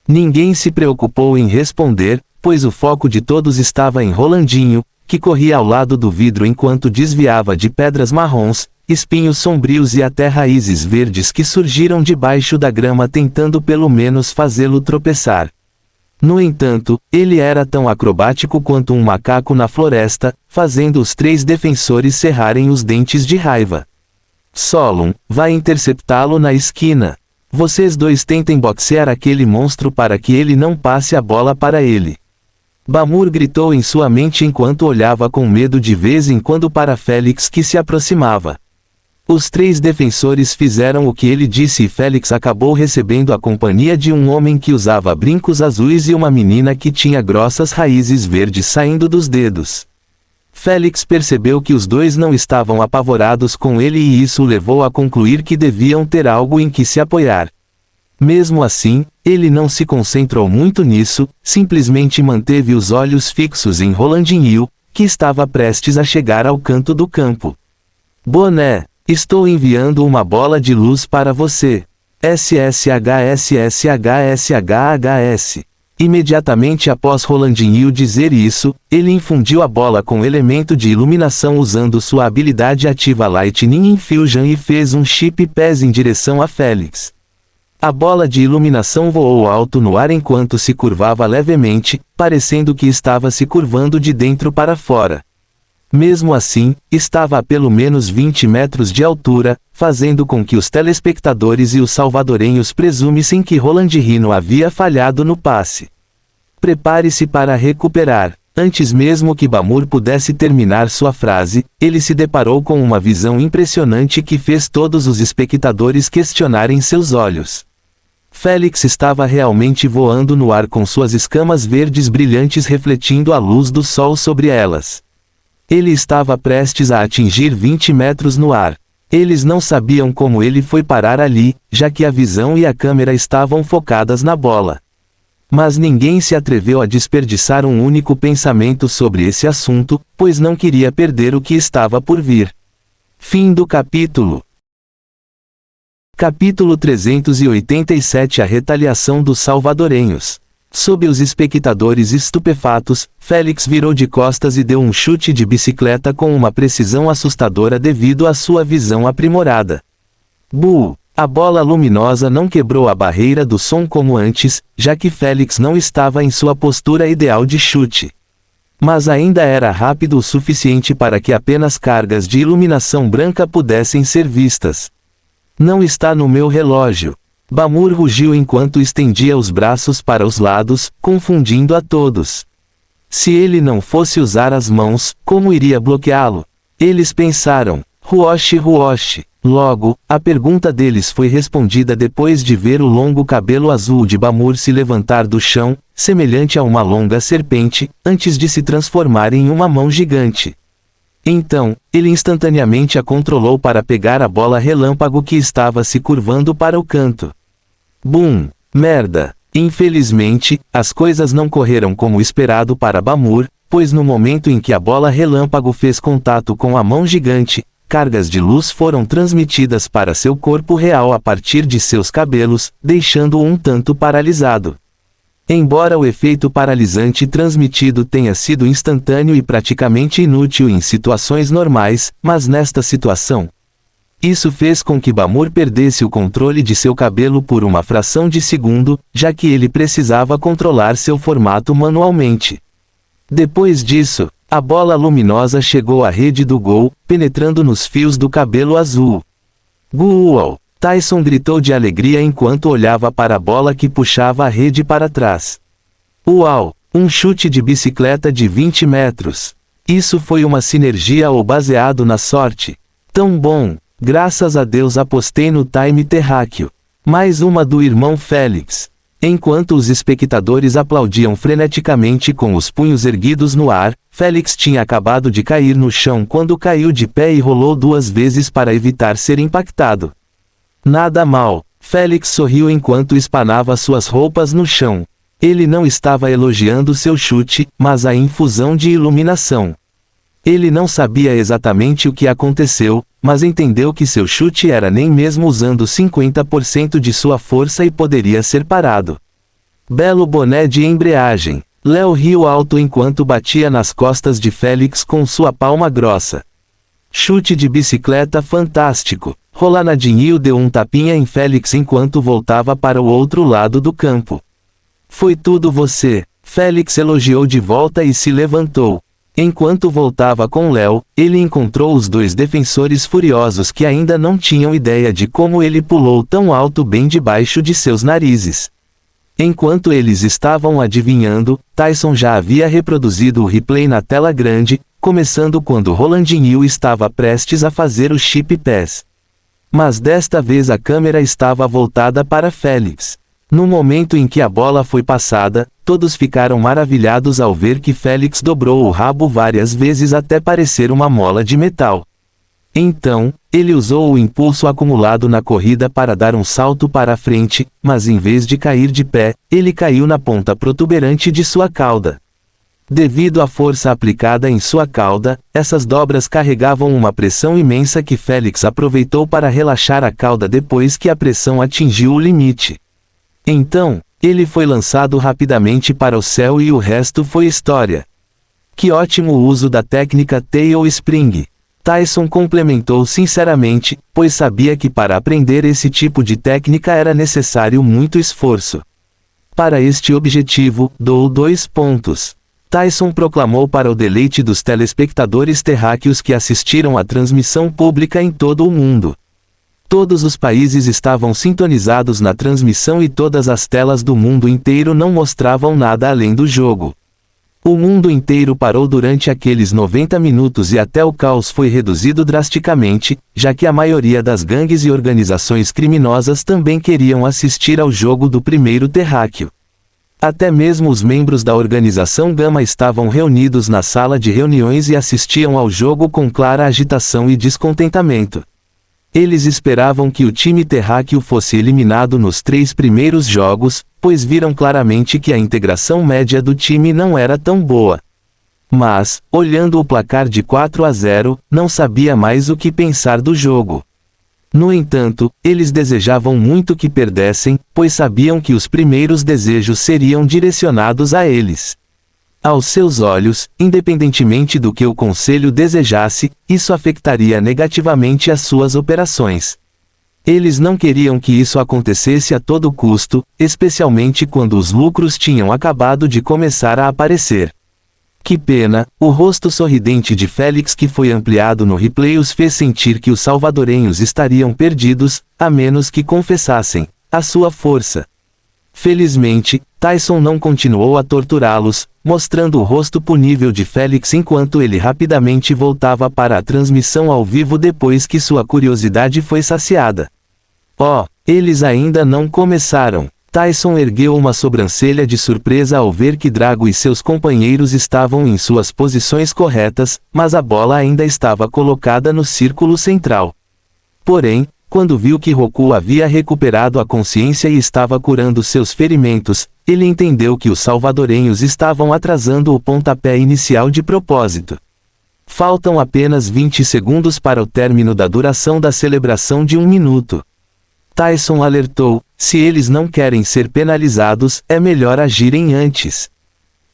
Ninguém se preocupou em responder, pois o foco de todos estava em Rolandinho, que corria ao lado do vidro enquanto desviava de pedras marrons, espinhos sombrios e até raízes verdes que surgiram debaixo da grama tentando pelo menos fazê-lo tropeçar. No entanto, ele era tão acrobático quanto um macaco na floresta, fazendo os três defensores cerrarem os dentes de raiva. Solon, vai interceptá-lo na esquina. Vocês dois tentem boxear aquele monstro para que ele não passe a bola para ele. Bamur gritou em sua mente enquanto olhava com medo de vez em quando para Félix que se aproximava. Os três defensores fizeram o que ele disse e Félix acabou recebendo a companhia de um homem que usava brincos azuis e uma menina que tinha grossas raízes verdes saindo dos dedos. Félix percebeu que os dois não estavam apavorados com ele e isso o levou a concluir que deviam ter algo em que se apoiar. Mesmo assim, ele não se concentrou muito nisso, simplesmente manteve os olhos fixos em Rolandinho, que estava prestes a chegar ao canto do campo. Boné, estou enviando uma bola de luz para você. SSHSSHSHS. Imediatamente após Rolandinho dizer isso, ele infundiu a bola com elemento de iluminação usando sua habilidade ativa Lightning Infusion e fez um chip pés em direção a Félix. A bola de iluminação voou alto no ar enquanto se curvava levemente, parecendo que estava se curvando de dentro para fora. Mesmo assim, estava a pelo menos 20 metros de altura, fazendo com que os telespectadores e os salvadorenhos presumissem que Rolandinho havia falhado no passe. Prepare-se para recuperar. Antes mesmo que Bamur pudesse terminar sua frase, ele se deparou com uma visão impressionante que fez todos os espectadores questionarem seus olhos. Félix estava realmente voando no ar com suas escamas verdes brilhantes refletindo a luz do sol sobre elas. Ele estava prestes a atingir 20 metros no ar. Eles não sabiam como ele foi parar ali, já que a visão e a câmera estavam focadas na bola. Mas ninguém se atreveu a desperdiçar um único pensamento sobre esse assunto, pois não queria perder o que estava por vir. Fim do capítulo. Capítulo 387 A retaliação dos salvadorenhos. Sob os espectadores estupefatos, Félix virou de costas e deu um chute de bicicleta com uma precisão assustadora devido à sua visão aprimorada. Buh! A bola luminosa não quebrou a barreira do som como antes, já que Félix não estava em sua postura ideal de chute. Mas ainda era rápido o suficiente para que apenas cargas de iluminação branca pudessem ser vistas. Não está no meu relógio. Bamur rugiu enquanto estendia os braços para os lados, confundindo a todos. Se ele não fosse usar as mãos, como iria bloqueá-lo? Eles pensaram, Ruoshi Ruoshi. Logo, a pergunta deles foi respondida depois de ver o longo cabelo azul de Bamur se levantar do chão, semelhante a uma longa serpente, antes de se transformar em uma mão gigante. Então, ele instantaneamente a controlou para pegar a bola relâmpago que estava se curvando para o canto. Bum! Merda! Infelizmente, as coisas não correram como esperado para Bamur, pois no momento em que a bola relâmpago fez contato com a mão gigante, cargas de luz foram transmitidas para seu corpo real a partir de seus cabelos, deixando-o um tanto paralisado. Embora o efeito paralisante transmitido tenha sido instantâneo e praticamente inútil em situações normais, mas nesta situação, isso fez com que Bamur perdesse o controle de seu cabelo por uma fração de segundo, já que ele precisava controlar seu formato manualmente. Depois disso, a bola luminosa chegou à rede do gol, penetrando nos fios do cabelo azul. Guual! Tyson gritou de alegria enquanto olhava para a bola que puxava a rede para trás. Uau! Um chute de bicicleta de 20 metros. Isso foi uma sinergia ou baseado na sorte? Tão bom! Graças a Deus apostei no time terráqueo. Mais uma do irmão Félix. Enquanto os espectadores aplaudiam freneticamente com os punhos erguidos no ar, Félix tinha acabado de cair no chão quando caiu de pé e rolou 2 vezes para evitar ser impactado. Nada mal. Félix sorriu enquanto espanava suas roupas no chão. Ele não estava elogiando seu chute, mas a infusão de iluminação. Ele não sabia exatamente o que aconteceu, mas entendeu que seu chute era nem mesmo usando 50% de sua força e poderia ser parado. Belo boné de embreagem. Léo riu alto enquanto batia nas costas de Félix com sua palma grossa. Chute de bicicleta fantástico. Rolanadinho deu um tapinha em Félix enquanto voltava para o outro lado do campo. Foi tudo você. Félix elogiou de volta e se levantou. Enquanto voltava com Léo, ele encontrou os 2 defensores furiosos que ainda não tinham ideia de como ele pulou tão alto bem debaixo de seus narizes. Enquanto eles estavam adivinhando, Tyson já havia reproduzido o replay na tela grande, começando quando Rolandinho estava prestes a fazer o chip pass. Mas desta vez a câmera estava voltada para Félix. No momento em que a bola foi passada, todos ficaram maravilhados ao ver que Félix dobrou o rabo várias vezes até parecer uma mola de metal. Então, ele usou o impulso acumulado na corrida para dar um salto para a frente, mas em vez de cair de pé, ele caiu na ponta protuberante de sua cauda. Devido à força aplicada em sua cauda, essas dobras carregavam uma pressão imensa que Félix aproveitou para relaxar a cauda depois que a pressão atingiu o limite. Então, ele foi lançado rapidamente para o céu e o resto foi história. Que ótimo uso da técnica Tail Spring. Tyson complementou sinceramente, pois sabia que para aprender esse tipo de técnica era necessário muito esforço. Para este objetivo, dou 2 pontos. Tyson proclamou para o deleite dos telespectadores terráqueos que assistiram à transmissão pública em todo o mundo. Todos os países estavam sintonizados na transmissão e todas as telas do mundo inteiro não mostravam nada além do jogo. O mundo inteiro parou durante aqueles 90 minutos e até o caos foi reduzido drasticamente, já que a maioria das gangues e organizações criminosas também queriam assistir ao jogo do primeiro terráqueo. Até mesmo os membros da organização Gama estavam reunidos na sala de reuniões e assistiam ao jogo com clara agitação e descontentamento. Eles esperavam que o time terráqueo fosse eliminado nos 3 primeiros jogos, pois viram claramente que a integração média do time não era tão boa. Mas, olhando o placar de 4-0, não sabia mais o que pensar do jogo. No entanto, eles desejavam muito que perdessem, pois sabiam que os primeiros desejos seriam direcionados a eles. Aos seus olhos, independentemente do que o conselho desejasse, isso afetaria negativamente as suas operações. Eles não queriam que isso acontecesse a todo custo, especialmente quando os lucros tinham acabado de começar a aparecer. Que pena, o rosto sorridente de Félix que foi ampliado no replay os fez sentir que os salvadorenhos estariam perdidos, a menos que confessassem a sua força. Felizmente, Tyson não continuou a torturá-los, mostrando o rosto punível de Félix enquanto ele rapidamente voltava para a transmissão ao vivo depois que sua curiosidade foi saciada. Oh, eles ainda não começaram. Tyson ergueu uma sobrancelha de surpresa ao ver que Drago e seus companheiros estavam em suas posições corretas, mas a bola ainda estava colocada no círculo central. Porém, quando viu que Roku havia recuperado a consciência e estava curando seus ferimentos, ele entendeu que os salvadorenhos estavam atrasando o pontapé inicial de propósito. Faltam apenas 20 segundos para o término da duração da celebração de 1 minuto. Tyson alertou, se eles não querem ser penalizados, é melhor agirem antes.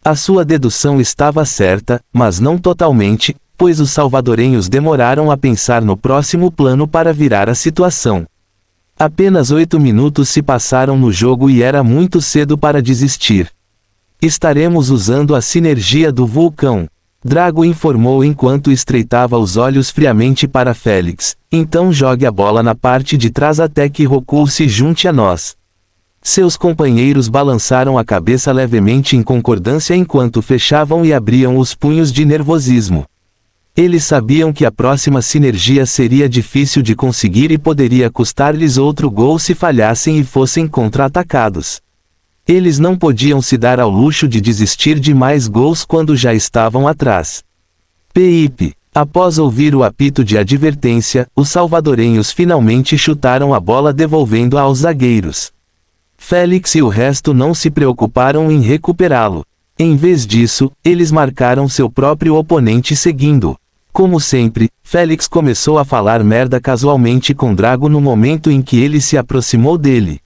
A sua dedução estava certa, mas não totalmente, pois os salvadorenhos demoraram a pensar no próximo plano para virar a situação. Apenas 8 minutos se passaram no jogo e era muito cedo para desistir. Estaremos usando a sinergia do vulcão. Drago informou enquanto estreitava os olhos friamente para Félix. Então jogue a bola na parte de trás até que Roku se junte a nós. Seus companheiros balançaram a cabeça levemente em concordância enquanto fechavam e abriam os punhos de nervosismo. Eles sabiam que a próxima sinergia seria difícil de conseguir e poderia custar-lhes outro gol se falhassem e fossem contra-atacados. Eles não podiam se dar ao luxo de desistir de mais gols quando já estavam atrás. Pip. Após ouvir o apito de advertência, os salvadorenhos finalmente chutaram a bola devolvendo-a aos zagueiros. Félix e o resto não se preocuparam em recuperá-lo. Em vez disso, eles marcaram seu próprio oponente seguindo. Como sempre, Félix começou a falar merda casualmente com Drago no momento em que ele se aproximou dele.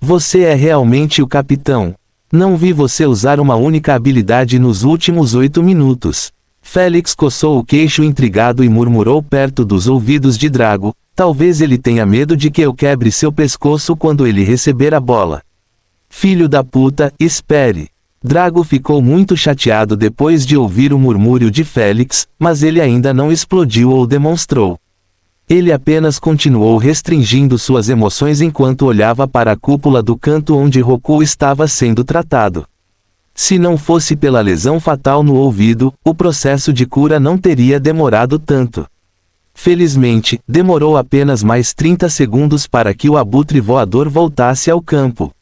Você é realmente o capitão. Não vi você usar uma única habilidade nos últimos 8 minutos. Félix coçou o queixo intrigado e murmurou perto dos ouvidos de Drago. Talvez ele tenha medo de que eu quebre seu pescoço quando ele receber a bola. Filho da puta, espere. Drago ficou muito chateado depois de ouvir o murmúrio de Félix, mas ele ainda não explodiu ou demonstrou. Ele apenas continuou restringindo suas emoções enquanto olhava para a cúpula do canto onde Roku estava sendo tratado. Se não fosse pela lesão fatal no ouvido, o processo de cura não teria demorado tanto. Felizmente, demorou apenas mais 30 segundos para que o abutre voador voltasse ao campo.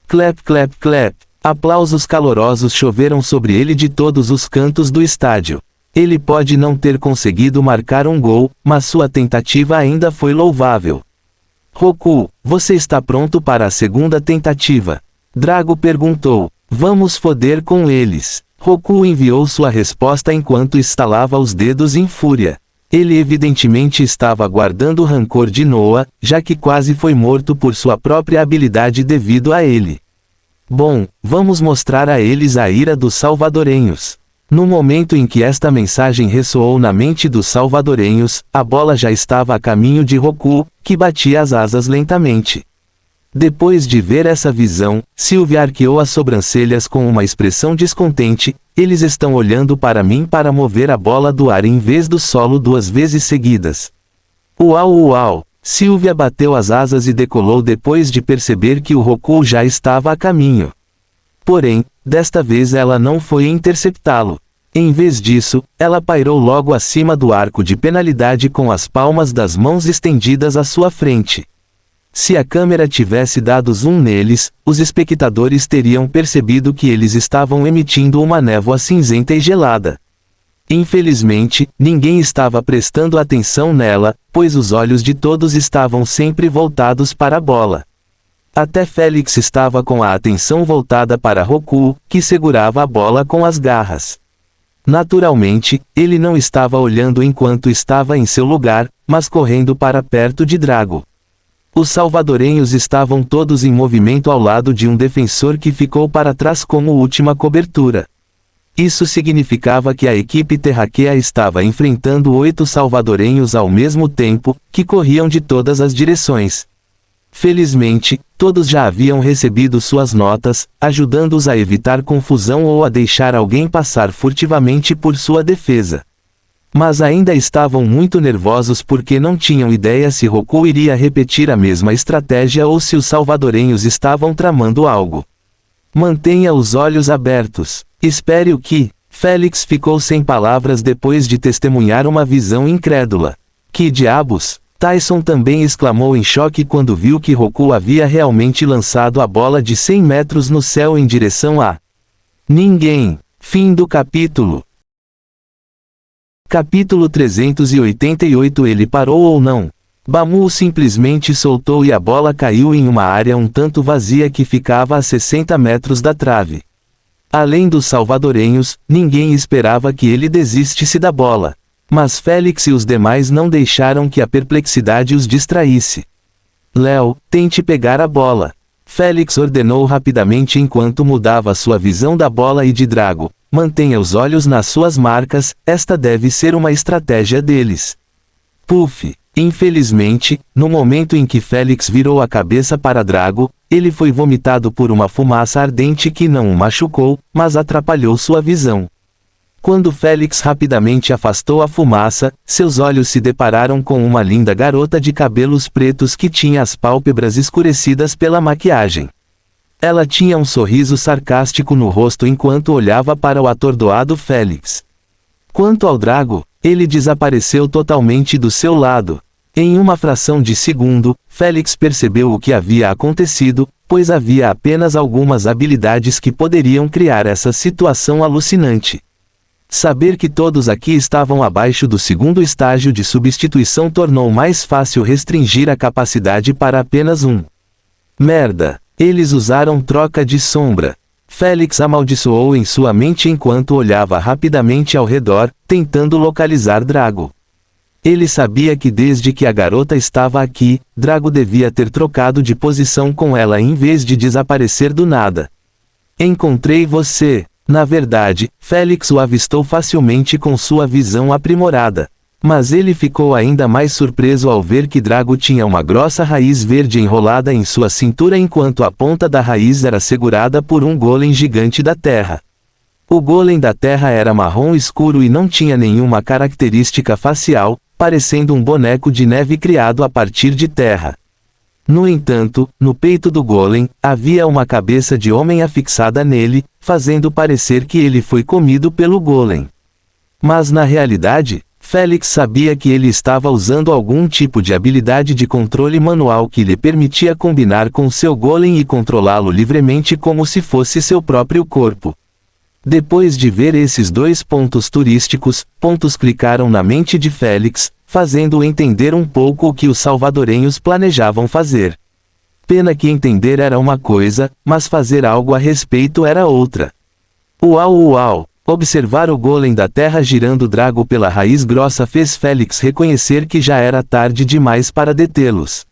Clap, clap, clap. Aplausos calorosos choveram sobre ele de todos os cantos do estádio. Ele pode não ter conseguido marcar um gol, mas sua tentativa ainda foi louvável. Roku, você está pronto para a segunda tentativa? Drago perguntou. Vamos foder com eles. Roku enviou sua resposta enquanto estalava os dedos em fúria. Ele evidentemente estava guardando o rancor de Noah, já que quase foi morto por sua própria habilidade devido a ele. Bom, vamos mostrar a eles a ira dos salvadorenhos. No momento em que esta mensagem ressoou na mente dos salvadorenhos, a bola já estava a caminho de Roku, que batia as asas lentamente. Depois de ver essa visão, Sylvia arqueou as sobrancelhas com uma expressão descontente. Eles estão olhando para mim para mover a bola do ar em vez do solo 2 vezes seguidas. Uau, uau! Sylvia bateu as asas e decolou depois de perceber que o Roku já estava a caminho. Porém, desta vez ela não foi interceptá-lo. Em vez disso, ela pairou logo acima do arco de penalidade com as palmas das mãos estendidas à sua frente. Se a câmera tivesse dado zoom neles, os espectadores teriam percebido que eles estavam emitindo uma névoa cinzenta e gelada. Infelizmente, ninguém estava prestando atenção nela, pois os olhos de todos estavam sempre voltados para a bola. Até Félix estava com a atenção voltada para Roku, que segurava a bola com as garras. Naturalmente, ele não estava olhando enquanto estava em seu lugar, mas correndo para perto de Drago. Os salvadorenhos estavam todos em movimento ao lado de um defensor que ficou para trás como última cobertura. Isso significava que a equipe terráquea estava enfrentando 8 salvadorenhos ao mesmo tempo, que corriam de todas as direções. Felizmente, todos já haviam recebido suas notas, ajudando-os a evitar confusão ou a deixar alguém passar furtivamente por sua defesa. Mas ainda estavam muito nervosos porque não tinham ideia se Roku iria repetir a mesma estratégia ou se os salvadorenhos estavam tramando algo. Mantenha os olhos abertos. Espere o que? Félix ficou sem palavras depois de testemunhar uma visão incrédula. Que diabos? Tyson também exclamou em choque quando viu que Roku havia realmente lançado a bola de 100 metros no céu em direção a ninguém. Fim do capítulo. Capítulo 388. Ele parou ou não? Bamu simplesmente soltou e a bola caiu em uma área um tanto vazia que ficava a 60 metros da trave. Além dos salvadorenhos, ninguém esperava que ele desistisse da bola. Mas Félix e os demais não deixaram que a perplexidade os distraísse. Léo, tente pegar a bola. Félix ordenou rapidamente enquanto mudava sua visão da bola e de Drago. Mantenha os olhos nas suas marcas, esta deve ser uma estratégia deles. Puff. Infelizmente, no momento em que Félix virou a cabeça para Drago, ele foi vomitado por uma fumaça ardente que não o machucou, mas atrapalhou sua visão. Quando Félix rapidamente afastou a fumaça, seus olhos se depararam com uma linda garota de cabelos pretos que tinha as pálpebras escurecidas pela maquiagem. Ela tinha um sorriso sarcástico no rosto enquanto olhava para o atordoado Félix. Quanto ao Drago, ele desapareceu totalmente do seu lado. Em uma fração de segundo, Félix percebeu o que havia acontecido, pois havia apenas algumas habilidades que poderiam criar essa situação alucinante. Saber que todos aqui estavam abaixo do segundo estágio de substituição tornou mais fácil restringir a capacidade para apenas um. Merda! Eles usaram troca de sombra. Félix amaldiçoou em sua mente enquanto olhava rapidamente ao redor, tentando localizar Drago. Ele sabia que desde que a garota estava aqui, Drago devia ter trocado de posição com ela em vez de desaparecer do nada. Encontrei você. Na verdade, Félix o avistou facilmente com sua visão aprimorada. Mas ele ficou ainda mais surpreso ao ver que Drago tinha uma grossa raiz verde enrolada em sua cintura enquanto a ponta da raiz era segurada por um golem gigante da terra. O golem da terra era marrom escuro e não tinha nenhuma característica facial, parecendo um boneco de neve criado a partir de terra. No entanto, no peito do golem, havia uma cabeça de homem afixada nele, fazendo parecer que ele foi comido pelo golem. Mas na realidade, Félix sabia que ele estava usando algum tipo de habilidade de controle manual que lhe permitia combinar com seu golem e controlá-lo livremente como se fosse seu próprio corpo. Depois de ver esses dois pontos turísticos, pontos clicaram na mente de Félix, fazendo-o entender um pouco o que os salvadorenhos planejavam fazer. Pena que entender era uma coisa, mas fazer algo a respeito era outra. Uau uau! Observar o golem da terra girando Drago pela raiz grossa fez Félix reconhecer que já era tarde demais para detê-los.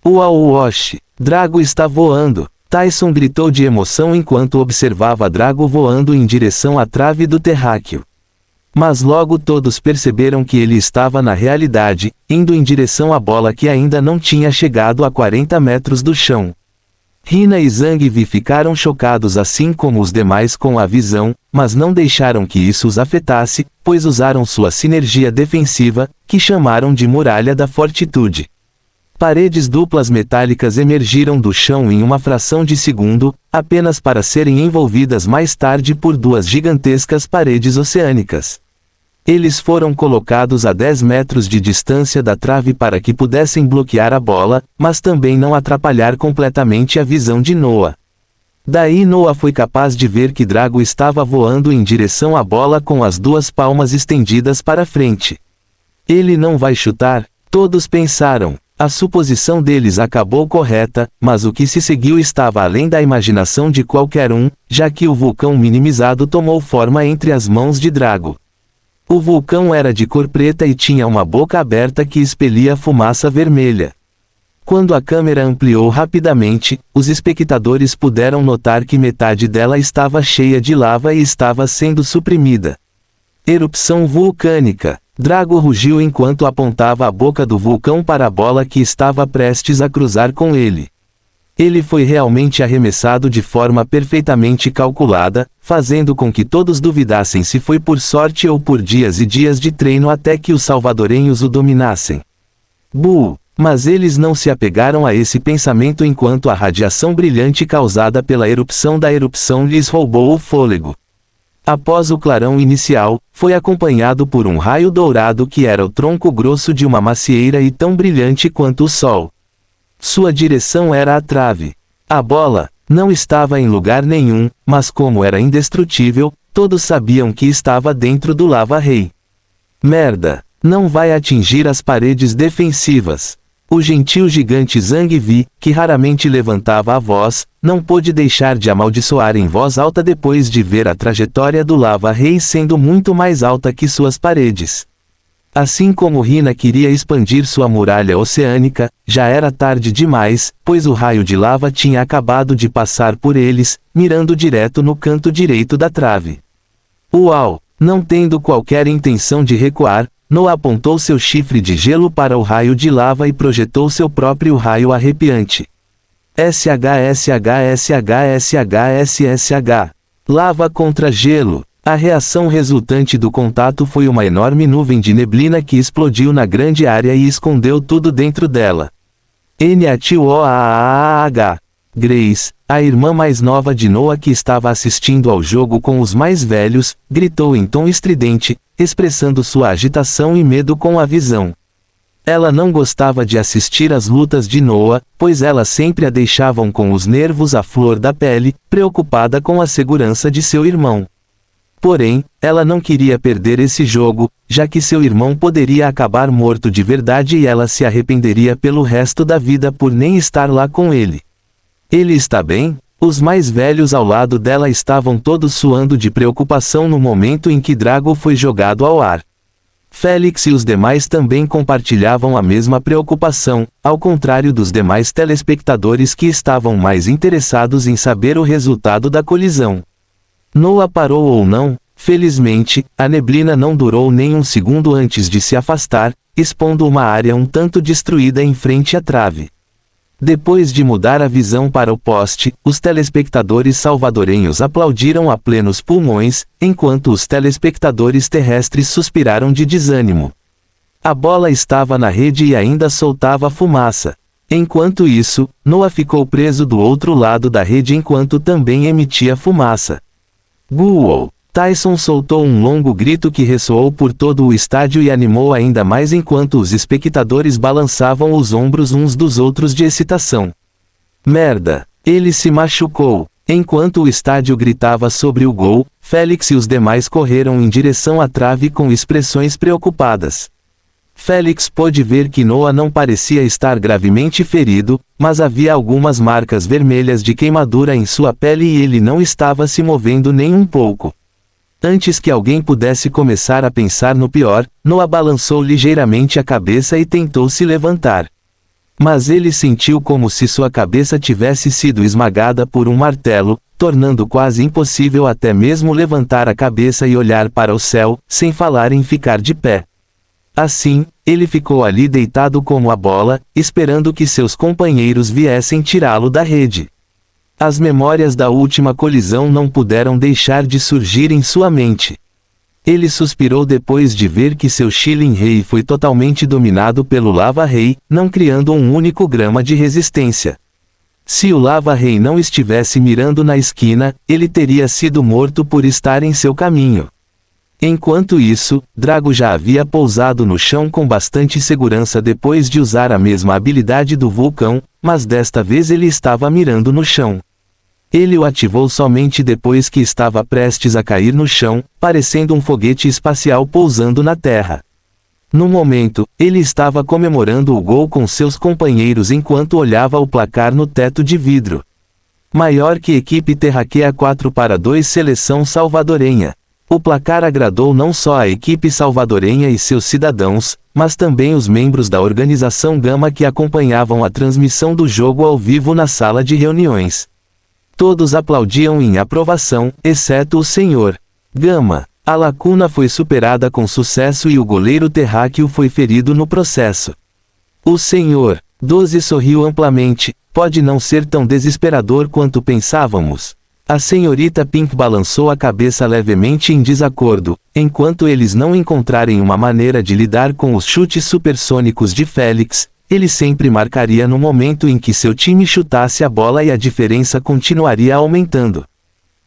Uau uoshi! Drago está voando! Tyson gritou de emoção enquanto observava Drago voando em direção à trave do terráqueo. Mas logo todos perceberam que ele estava na realidade, indo em direção à bola que ainda não tinha chegado a 40 metros do chão. Hina e Zangief ficaram chocados assim como os demais com a visão, mas não deixaram que isso os afetasse, pois usaram sua sinergia defensiva, que chamaram de Muralha da Fortitude. Paredes duplas metálicas emergiram do chão em uma fração de segundo, apenas para serem envolvidas mais tarde por duas gigantescas paredes oceânicas. Eles foram colocados a 10 metros de distância da trave para que pudessem bloquear a bola, mas também não atrapalhar completamente a visão de Noah. Daí Noah foi capaz de ver que Drago estava voando em direção à bola com as duas palmas estendidas para frente. Ele não vai chutar? Todos pensaram. A suposição deles acabou correta, mas o que se seguiu estava além da imaginação de qualquer um, já que o vulcão minimizado tomou forma entre as mãos de Drago. O vulcão era de cor preta e tinha uma boca aberta que expelia fumaça vermelha. Quando a câmera ampliou rapidamente, os espectadores puderam notar que metade dela estava cheia de lava e estava sendo suprimida. Erupção vulcânica. Drago rugiu enquanto apontava a boca do vulcão para a bola que estava prestes a cruzar com ele. Ele foi realmente arremessado de forma perfeitamente calculada, fazendo com que todos duvidassem se foi por sorte ou por dias e dias de treino até que os salvadorenhos o dominassem. Bull! Mas eles não se apegaram a esse pensamento enquanto a radiação brilhante causada pela erupção da erupção lhes roubou o fôlego. Após o clarão inicial, foi acompanhado por um raio dourado que era o tronco grosso de uma macieira e tão brilhante quanto o sol. Sua direção era a trave. A bola não estava em lugar nenhum, mas como era indestrutível, todos sabiam que estava dentro do lava-rei. Merda! Não vai atingir as paredes defensivas. O gentil gigante Zangief, que raramente levantava a voz, não pôde deixar de amaldiçoar em voz alta depois de ver a trajetória do lava-rei sendo muito mais alta que suas paredes. Assim como Hina queria expandir sua muralha oceânica, já era tarde demais, pois o raio de lava tinha acabado de passar por eles, mirando direto no canto direito da trave. Uau! Não tendo qualquer intenção de recuar, Noah apontou seu chifre de gelo para o raio de lava e projetou seu próprio raio arrepiante. SHSHSHSHSH. Lava contra gelo. A reação resultante do contato foi uma enorme nuvem de neblina que explodiu na grande área e escondeu tudo dentro dela. Nathooah. Grace, a irmã mais nova de Noah que estava assistindo ao jogo com os mais velhos, gritou em tom estridente, expressando sua agitação e medo com a visão. Ela não gostava de assistir às lutas de Noah, pois elas sempre a deixavam com os nervos à flor da pele, preocupada com a segurança de seu irmão. Porém, ela não queria perder esse jogo, já que seu irmão poderia acabar morto de verdade e ela se arrependeria pelo resto da vida por nem estar lá com ele. Ele está bem? Os mais velhos ao lado dela estavam todos suando de preocupação no momento em que Drago foi jogado ao ar. Félix e os demais também compartilhavam a mesma preocupação, ao contrário dos demais telespectadores que estavam mais interessados em saber o resultado da colisão. Noah parou ou não, felizmente, a neblina não durou nem um segundo antes de se afastar, expondo uma área um tanto destruída em frente à trave. Depois de mudar a visão para o poste, os telespectadores salvadorenhos aplaudiram a plenos pulmões, enquanto os telespectadores terrestres suspiraram de desânimo. A bola estava na rede e ainda soltava fumaça. Enquanto isso, Noah ficou preso do outro lado da rede enquanto também emitia fumaça. Guou! Tyson soltou um longo grito que ressoou por todo o estádio e animou ainda mais enquanto os espectadores balançavam os ombros uns dos outros de excitação. Merda! Ele se machucou! Enquanto o estádio gritava sobre o gol, Félix e os demais correram em direção à trave com expressões preocupadas. Félix pôde ver que Noah não parecia estar gravemente ferido, mas havia algumas marcas vermelhas de queimadura em sua pele e ele não estava se movendo nem um pouco. Antes que alguém pudesse começar a pensar no pior, Noah balançou ligeiramente a cabeça e tentou se levantar. Mas ele sentiu como se sua cabeça tivesse sido esmagada por um martelo, tornando quase impossível até mesmo levantar a cabeça e olhar para o céu, sem falar em ficar de pé. Assim, ele ficou ali deitado como a bola, esperando que seus companheiros viessem tirá-lo da rede. As memórias da última colisão não puderam deixar de surgir em sua mente. Ele suspirou depois de ver que seu Shilling Rei foi totalmente dominado pelo Lava Rei, não criando um único grama de resistência. Se o Lava Rei não estivesse mirando na esquina, ele teria sido morto por estar em seu caminho. Enquanto isso, Drago já havia pousado no chão com bastante segurança depois de usar a mesma habilidade do vulcão, mas desta vez ele estava mirando no chão. Ele o ativou somente depois que estava prestes a cair no chão, parecendo um foguete espacial pousando na Terra. No momento, ele estava comemorando o gol com seus companheiros enquanto olhava o placar no teto de vidro. Maior que equipe Terráquea 4-2 seleção salvadorenha. O placar agradou não só a equipe salvadorenha e seus cidadãos, mas também os membros da organização Gama que acompanhavam a transmissão do jogo ao vivo na sala de reuniões. Todos aplaudiam em aprovação, exceto o Sr. Gama. A lacuna foi superada com sucesso e o goleiro terráqueo foi ferido no processo. O Sr. 12 sorriu amplamente. Pode não ser tão desesperador quanto pensávamos. A senhorita Pink balançou a cabeça levemente em desacordo, enquanto eles não encontrarem uma maneira de lidar com os chutes supersônicos de Félix, ele sempre marcaria no momento em que seu time chutasse a bola e a diferença continuaria aumentando.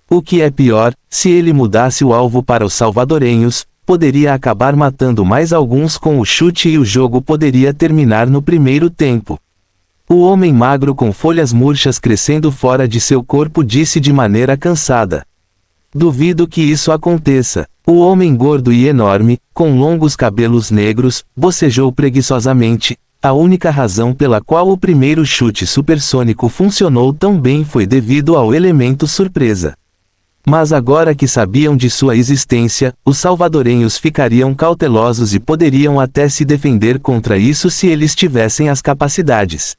O que é pior, se ele mudasse o alvo para os salvadorenhos, poderia acabar matando mais alguns com o chute e o jogo poderia terminar no primeiro tempo. O homem magro com folhas murchas crescendo fora de seu corpo disse de maneira cansada. Duvido que isso aconteça. O homem gordo e enorme, com longos cabelos negros, bocejou preguiçosamente. A única razão pela qual o primeiro chute supersônico funcionou tão bem foi devido ao elemento surpresa. Mas agora que sabiam de sua existência, os salvadorenhos ficariam cautelosos e poderiam até se defender contra isso se eles tivessem as capacidades.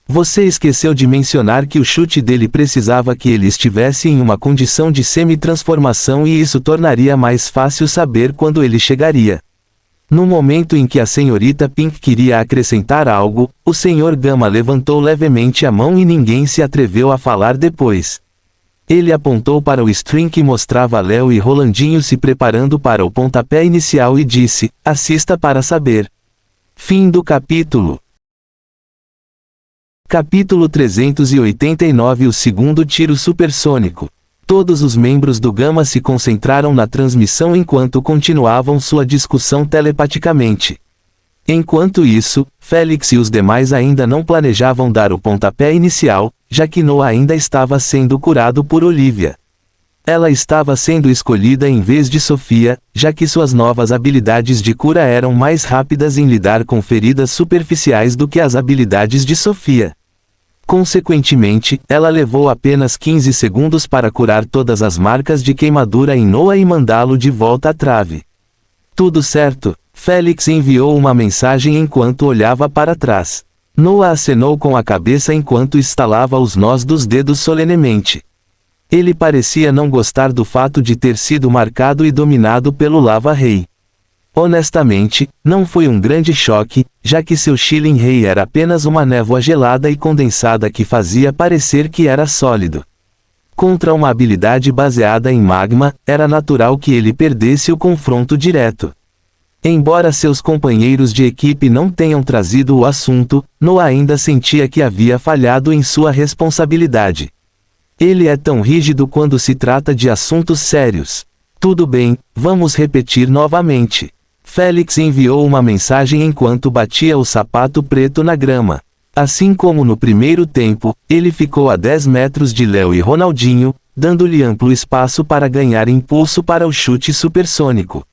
Você esqueceu de mencionar que o chute dele precisava que ele estivesse em uma condição de semi-transformação e isso tornaria mais fácil saber quando ele chegaria. No momento em que a senhorita Pink queria acrescentar algo, o Sr. Gama levantou levemente a mão e ninguém se atreveu a falar depois. Ele apontou para o string que mostrava Léo e Rolandinho se preparando para o pontapé inicial e disse: assista para saber. Fim do capítulo. Capítulo 389. O segundo tiro supersônico. Todos os membros do Gama se concentraram na transmissão enquanto continuavam sua discussão telepaticamente. Enquanto isso, Félix e os demais ainda não planejavam dar o pontapé inicial, já que Noah ainda estava sendo curado por Olivia. Ela estava sendo escolhida em vez de Sofia, já que suas novas habilidades de cura eram mais rápidas em lidar com feridas superficiais do que as habilidades de Sofia. Consequentemente, ela levou apenas 15 segundos para curar todas as marcas de queimadura em Noah e mandá-lo de volta à trave. Tudo certo? Félix enviou uma mensagem enquanto olhava para trás. Noah acenou com a cabeça enquanto estalava os nós dos dedos solenemente. Ele parecia não gostar do fato de ter sido marcado e dominado pelo Lava Rei. Honestamente, não foi um grande choque, já que seu Shilling Rei era apenas uma névoa gelada e condensada que fazia parecer que era sólido. Contra uma habilidade baseada em magma, era natural que ele perdesse o confronto direto. Embora seus companheiros de equipe não tenham trazido o assunto, Noah ainda sentia que havia falhado em sua responsabilidade. Ele é tão rígido quando se trata de assuntos sérios. Tudo bem, vamos repetir novamente. Félix enviou uma mensagem enquanto batia o sapato preto na grama. Assim como no primeiro tempo, ele ficou a 10 metros de Léo e Ronaldinho, dando-lhe amplo espaço para ganhar impulso para o chute supersônico.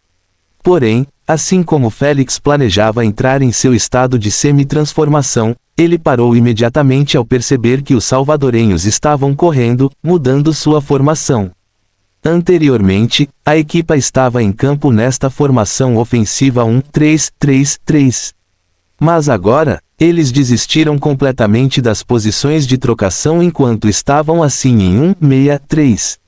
Porém, assim como Félix planejava entrar em seu estado de semi-transformação, ele parou imediatamente ao perceber que os salvadorenhos estavam correndo, mudando sua formação. Anteriormente, a equipa estava em campo nesta formação ofensiva 1-3-3-3. Mas agora, eles desistiram completamente das posições de trocação enquanto estavam assim em 1-6-3.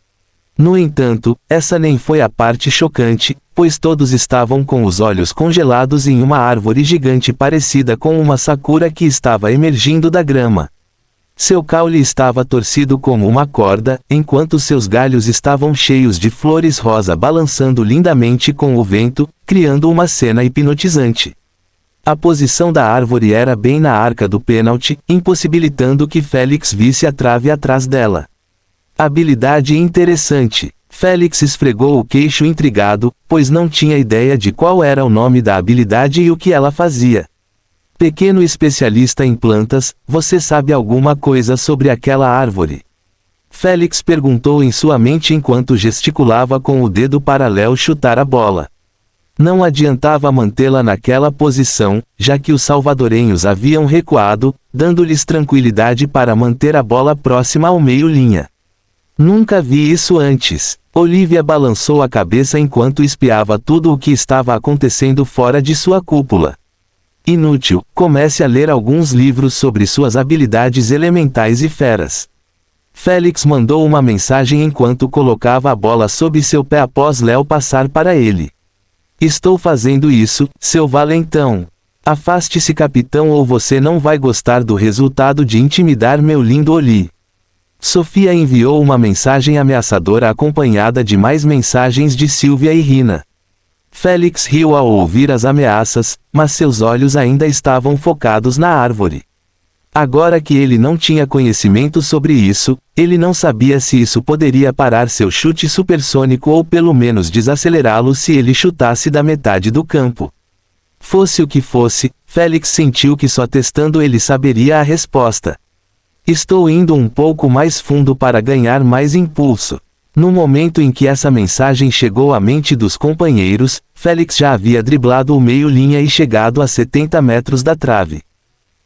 No entanto, essa nem foi a parte chocante, pois todos estavam com os olhos congelados em uma árvore gigante parecida com uma sakura que estava emergindo da grama. Seu caule estava torcido como uma corda, enquanto seus galhos estavam cheios de flores rosa balançando lindamente com o vento, criando uma cena hipnotizante. A posição da árvore era bem na arca do pênalti, impossibilitando que Félix visse a trave atrás dela. Habilidade interessante. Félix esfregou o queixo intrigado, pois não tinha ideia de qual era o nome da habilidade e o que ela fazia. Pequeno especialista em plantas, você sabe alguma coisa sobre aquela árvore? Félix perguntou em sua mente enquanto gesticulava com o dedo para Léo chutar a bola. Não adiantava mantê-la naquela posição, já que os salvadorenhos haviam recuado, dando-lhes tranquilidade para manter a bola próxima ao meio-linha. Nunca vi isso antes. Olivia balançou a cabeça enquanto espiava tudo o que estava acontecendo fora de sua cúpula. Inútil, comece a ler alguns livros sobre suas habilidades elementais e feras. Félix mandou uma mensagem enquanto colocava a bola sob seu pé após Léo passar para ele. Estou fazendo isso, seu valentão. Afaste-se, capitão, ou você não vai gostar do resultado de intimidar meu lindo Oli. Sofia enviou uma mensagem ameaçadora acompanhada de mais mensagens de Sylvia e Rina. Félix riu ao ouvir as ameaças, mas seus olhos ainda estavam focados na árvore. Agora que ele não tinha conhecimento sobre isso, ele não sabia se isso poderia parar seu chute supersônico ou pelo menos desacelerá-lo se ele chutasse da metade do campo. Fosse o que fosse, Félix sentiu que só testando ele saberia a resposta. Estou indo um pouco mais fundo para ganhar mais impulso. No momento em que essa mensagem chegou à mente dos companheiros, Félix já havia driblado o meio-linha e chegado a 70 metros da trave.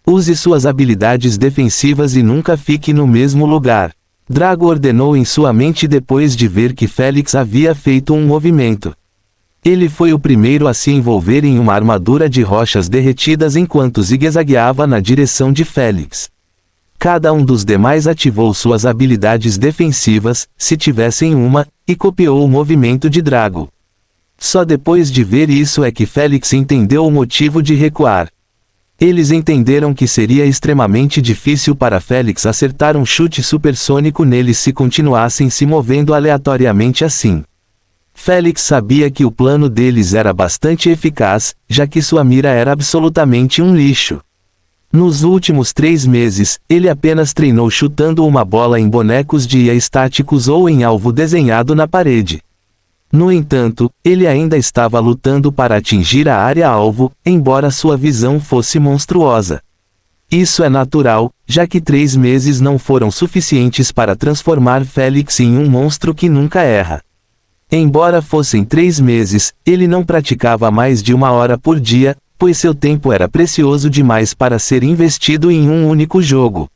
Use suas habilidades defensivas e nunca fique no mesmo lugar. Drago ordenou em sua mente depois de ver que Félix havia feito um movimento. Ele foi o primeiro a se envolver em uma armadura de rochas derretidas enquanto zigue-zagueava na direção de Félix. Cada um dos demais ativou suas habilidades defensivas, se tivessem uma, e copiou o movimento de Drago. Só depois de ver isso é que Félix entendeu o motivo de recuar. Eles entenderam que seria extremamente difícil para Félix acertar um chute supersônico neles se continuassem se movendo aleatoriamente assim. Félix sabia que o plano deles era bastante eficaz, já que sua mira era absolutamente um lixo. Nos últimos 3 meses, ele apenas treinou chutando uma bola em bonecos de IA estáticos ou em alvo desenhado na parede. No entanto, ele ainda estava lutando para atingir a área-alvo, embora sua visão fosse monstruosa. Isso é natural, já que 3 meses não foram suficientes para transformar Félix em um monstro que nunca erra. Embora fossem 3 meses, ele não praticava mais de 1 hora por dia, pois seu tempo era precioso demais para ser investido em um único jogo.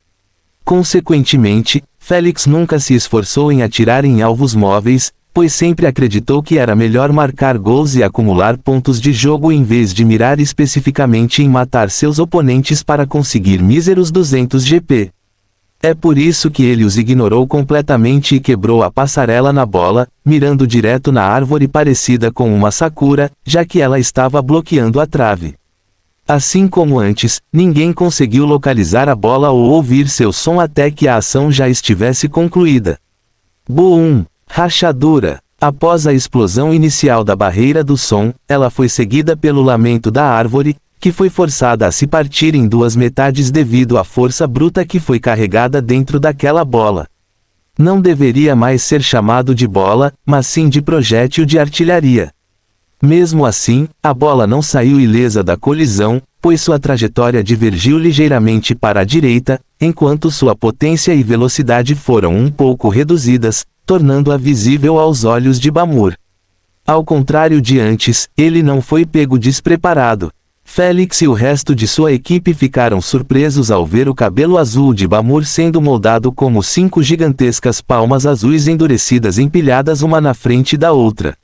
Consequentemente, Félix nunca se esforçou em atirar em alvos móveis, pois sempre acreditou que era melhor marcar gols e acumular pontos de jogo em vez de mirar especificamente em matar seus oponentes para conseguir míseros 200 GP. É por isso que ele os ignorou completamente e quebrou a passarela na bola, mirando direto na árvore parecida com uma sakura, já que ela estava bloqueando a trave. Assim como antes, ninguém conseguiu localizar a bola ou ouvir seu som até que a ação já estivesse concluída. Boom! Rachadura! Após a explosão inicial da barreira do som, ela foi seguida pelo lamento da árvore, que foi forçada a se partir em 2 metades devido à força bruta que foi carregada dentro daquela bola. Não deveria mais ser chamado de bola, mas sim de projétil de artilharia. Mesmo assim, a bola não saiu ilesa da colisão, pois sua trajetória divergiu ligeiramente para a direita, enquanto sua potência e velocidade foram um pouco reduzidas, tornando-a visível aos olhos de Bamur. Ao contrário de antes, ele não foi pego despreparado. Félix e o resto de sua equipe ficaram surpresos ao ver o cabelo azul de Bamur sendo moldado como 5 gigantescas palmas azuis endurecidas empilhadas uma na frente da outra.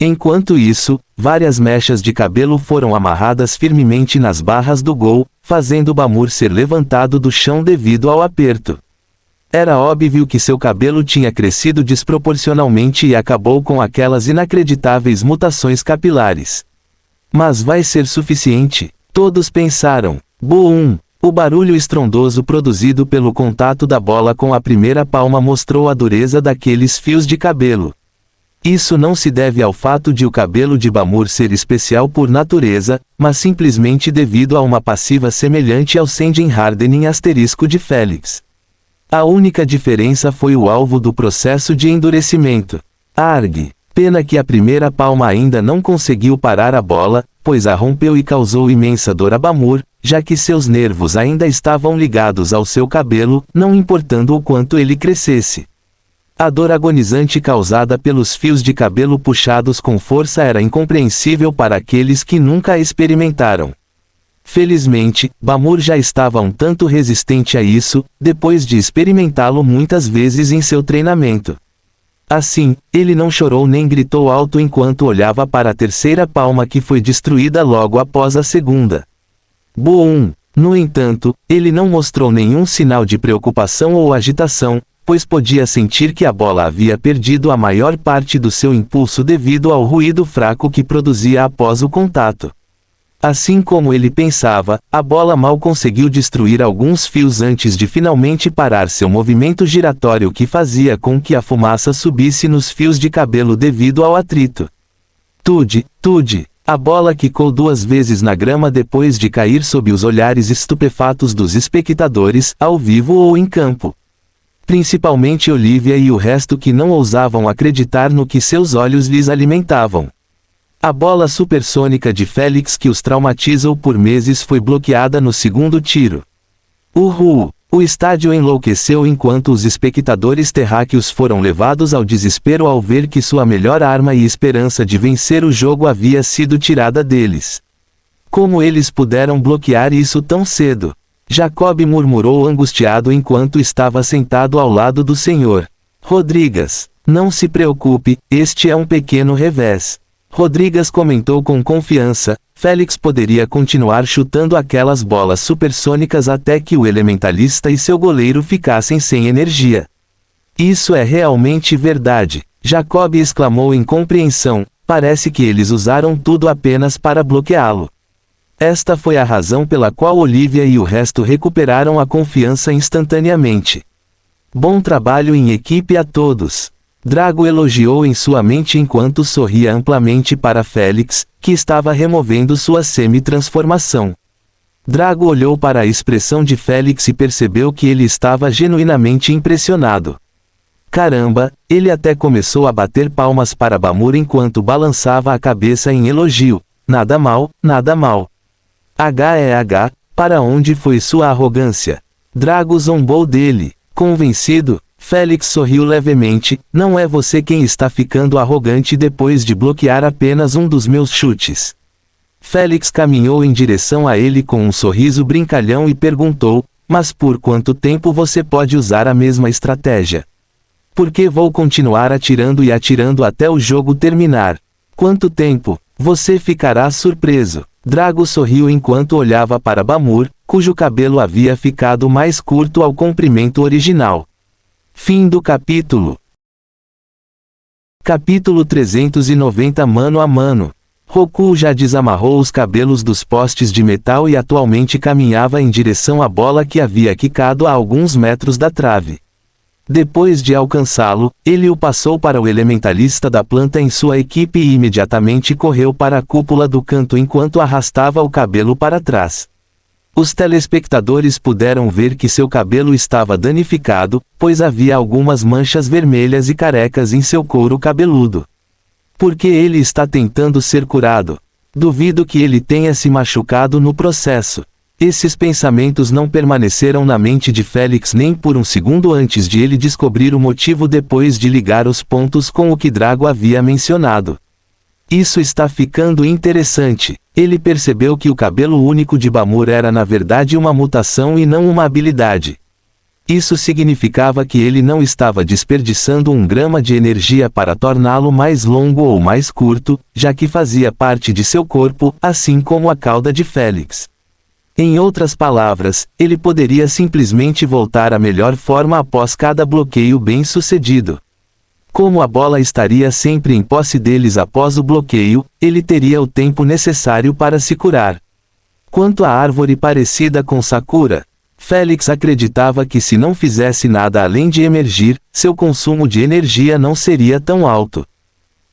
Enquanto isso, várias mechas de cabelo foram amarradas firmemente nas barras do gol, fazendo Bamur ser levantado do chão devido ao aperto. Era óbvio que seu cabelo tinha crescido desproporcionalmente e acabou com aquelas inacreditáveis mutações capilares. Mas vai ser suficiente, todos pensaram. Boom! O barulho estrondoso produzido pelo contato da bola com a primeira palma mostrou a dureza daqueles fios de cabelo. Isso não se deve ao fato de o cabelo de Bamur ser especial por natureza, mas simplesmente devido a uma passiva semelhante ao Sending Hardening asterisco de Félix. A única diferença foi o alvo do processo de endurecimento. Arg! Pena que a primeira palma ainda não conseguiu parar a bola, pois a rompeu e causou imensa dor a Bamur, já que seus nervos ainda estavam ligados ao seu cabelo, não importando o quanto ele crescesse. A dor agonizante causada pelos fios de cabelo puxados com força era incompreensível para aqueles que nunca a experimentaram. Felizmente, Bamur já estava um tanto resistente a isso, depois de experimentá-lo muitas vezes em seu treinamento. Assim, ele não chorou nem gritou alto enquanto olhava para a terceira palma que foi destruída logo após a segunda. Boom! No entanto, ele não mostrou nenhum sinal de preocupação ou agitação, pois podia sentir que a bola havia perdido a maior parte do seu impulso devido ao ruído fraco que produzia após o contato. Assim como ele pensava, a bola mal conseguiu destruir alguns fios antes de finalmente parar seu movimento giratório que fazia com que a fumaça subisse nos fios de cabelo devido ao atrito. Tude! A bola quicou 2 vezes na grama depois de cair sob os olhares estupefatos dos espectadores, ao vivo ou em campo. Principalmente Olivia e o resto que não ousavam acreditar no que seus olhos lhes alimentavam. A bola supersônica de Félix que os traumatizou por meses foi bloqueada no segundo tiro. Uhul! O estádio enlouqueceu enquanto os espectadores terráqueos foram levados ao desespero ao ver que sua melhor arma e esperança de vencer o jogo havia sido tirada deles. Como eles puderam bloquear isso tão cedo? Jacob murmurou angustiado enquanto estava sentado ao lado do Sr. Rodrigues. Não se preocupe, este é um pequeno revés. Rodrigues comentou com confiança. Félix poderia continuar chutando aquelas bolas supersônicas até que o elementalista e seu goleiro ficassem sem energia. Isso é realmente verdade, Jacob exclamou em compreensão. Parece que eles usaram tudo apenas para bloqueá-lo. Esta foi a razão pela qual Olivia e o resto recuperaram a confiança instantaneamente. Bom trabalho em equipe a todos. Drago elogiou em sua mente enquanto sorria amplamente para Félix, que estava removendo sua semi-transformação. Drago olhou para a expressão de Félix e percebeu que ele estava genuinamente impressionado. Caramba, ele até começou a bater palmas para Bamur enquanto balançava a cabeça em elogio. Nada mal, nada mal. H é H, para onde foi sua arrogância? Drago zombou dele. Convencido, Félix sorriu levemente. Não é você quem está ficando arrogante depois de bloquear apenas um dos meus chutes. Félix caminhou em direção a ele com um sorriso brincalhão e perguntou, mas por quanto tempo você pode usar a mesma estratégia? Porque vou continuar atirando e atirando até o jogo terminar. Quanto tempo? Você ficará surpreso. Drago sorriu enquanto olhava para Bamur, cujo cabelo havia ficado mais curto ao comprimento original. Fim do capítulo. Capítulo 390 Mano a Mano. Roku já desamarrou os cabelos dos postes de metal e atualmente caminhava em direção à bola que havia quicado a alguns metros da trave. Depois de alcançá-lo, ele o passou para o elementalista da planta em sua equipe e imediatamente correu para a cúpula do canto enquanto arrastava o cabelo para trás. Os telespectadores puderam ver que seu cabelo estava danificado, pois havia algumas manchas vermelhas e carecas em seu couro cabeludo. Por que ele está tentando ser curado? Duvido que ele tenha se machucado no processo. Esses pensamentos não permaneceram na mente de Félix nem por um segundo antes de ele descobrir o motivo depois de ligar os pontos com o que Drago havia mencionado. Isso está ficando interessante. Ele percebeu que o cabelo único de Bamur era na verdade uma mutação e não uma habilidade. Isso significava que ele não estava desperdiçando um grama de energia para torná-lo mais longo ou mais curto, já que fazia parte de seu corpo, assim como a cauda de Félix. Em outras palavras, ele poderia simplesmente voltar à melhor forma após cada bloqueio bem-sucedido. Como a bola estaria sempre em posse deles após o bloqueio, ele teria o tempo necessário para se curar. Quanto à árvore parecida com Sakura, Félix acreditava que se não fizesse nada além de emergir, seu consumo de energia não seria tão alto.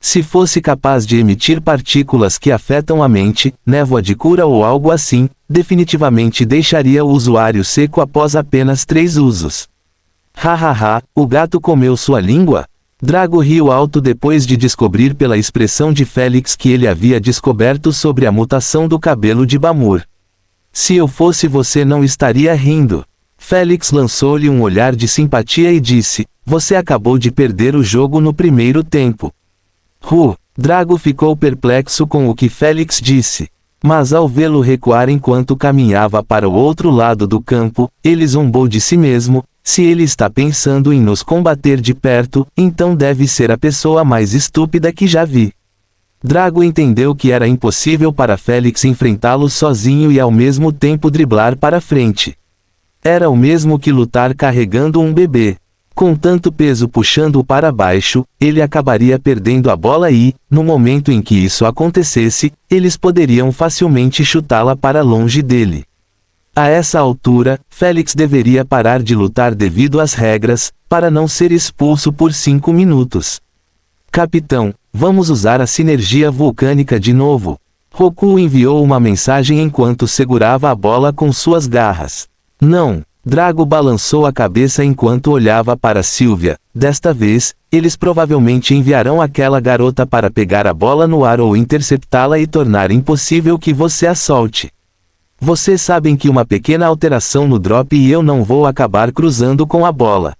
Se fosse capaz de emitir partículas que afetam a mente, névoa de cura ou algo assim, definitivamente deixaria o usuário seco após apenas 3 usos. Hahaha, o gato comeu sua língua? Drago riu alto depois de descobrir pela expressão de Félix que ele havia descoberto sobre a mutação do cabelo de Bamur. Se eu fosse você não estaria rindo. Félix lançou-lhe um olhar de simpatia e disse, você acabou de perder o jogo no primeiro tempo. Drago ficou perplexo com o que Félix disse. Mas ao vê-lo recuar enquanto caminhava para o outro lado do campo, ele zombou de si mesmo, se ele está pensando em nos combater de perto, então deve ser a pessoa mais estúpida que já vi. Drago entendeu que era impossível para Félix enfrentá-lo sozinho e ao mesmo tempo driblar para frente. Era o mesmo que lutar carregando um bebê. Com tanto peso puxando-o para baixo, ele acabaria perdendo a bola e, no momento em que isso acontecesse, eles poderiam facilmente chutá-la para longe dele. A essa altura, Félix deveria parar de lutar devido às regras, para não ser expulso por 5 minutos. Capitão, vamos usar a sinergia vulcânica de novo. Roku enviou uma mensagem enquanto segurava a bola com suas garras. Não. Drago balançou a cabeça enquanto olhava para Sylvia. Desta vez, eles provavelmente enviarão aquela garota para pegar a bola no ar ou interceptá-la e tornar impossível que você a solte. Vocês sabem que uma pequena alteração no drop e eu não vou acabar cruzando com a bola.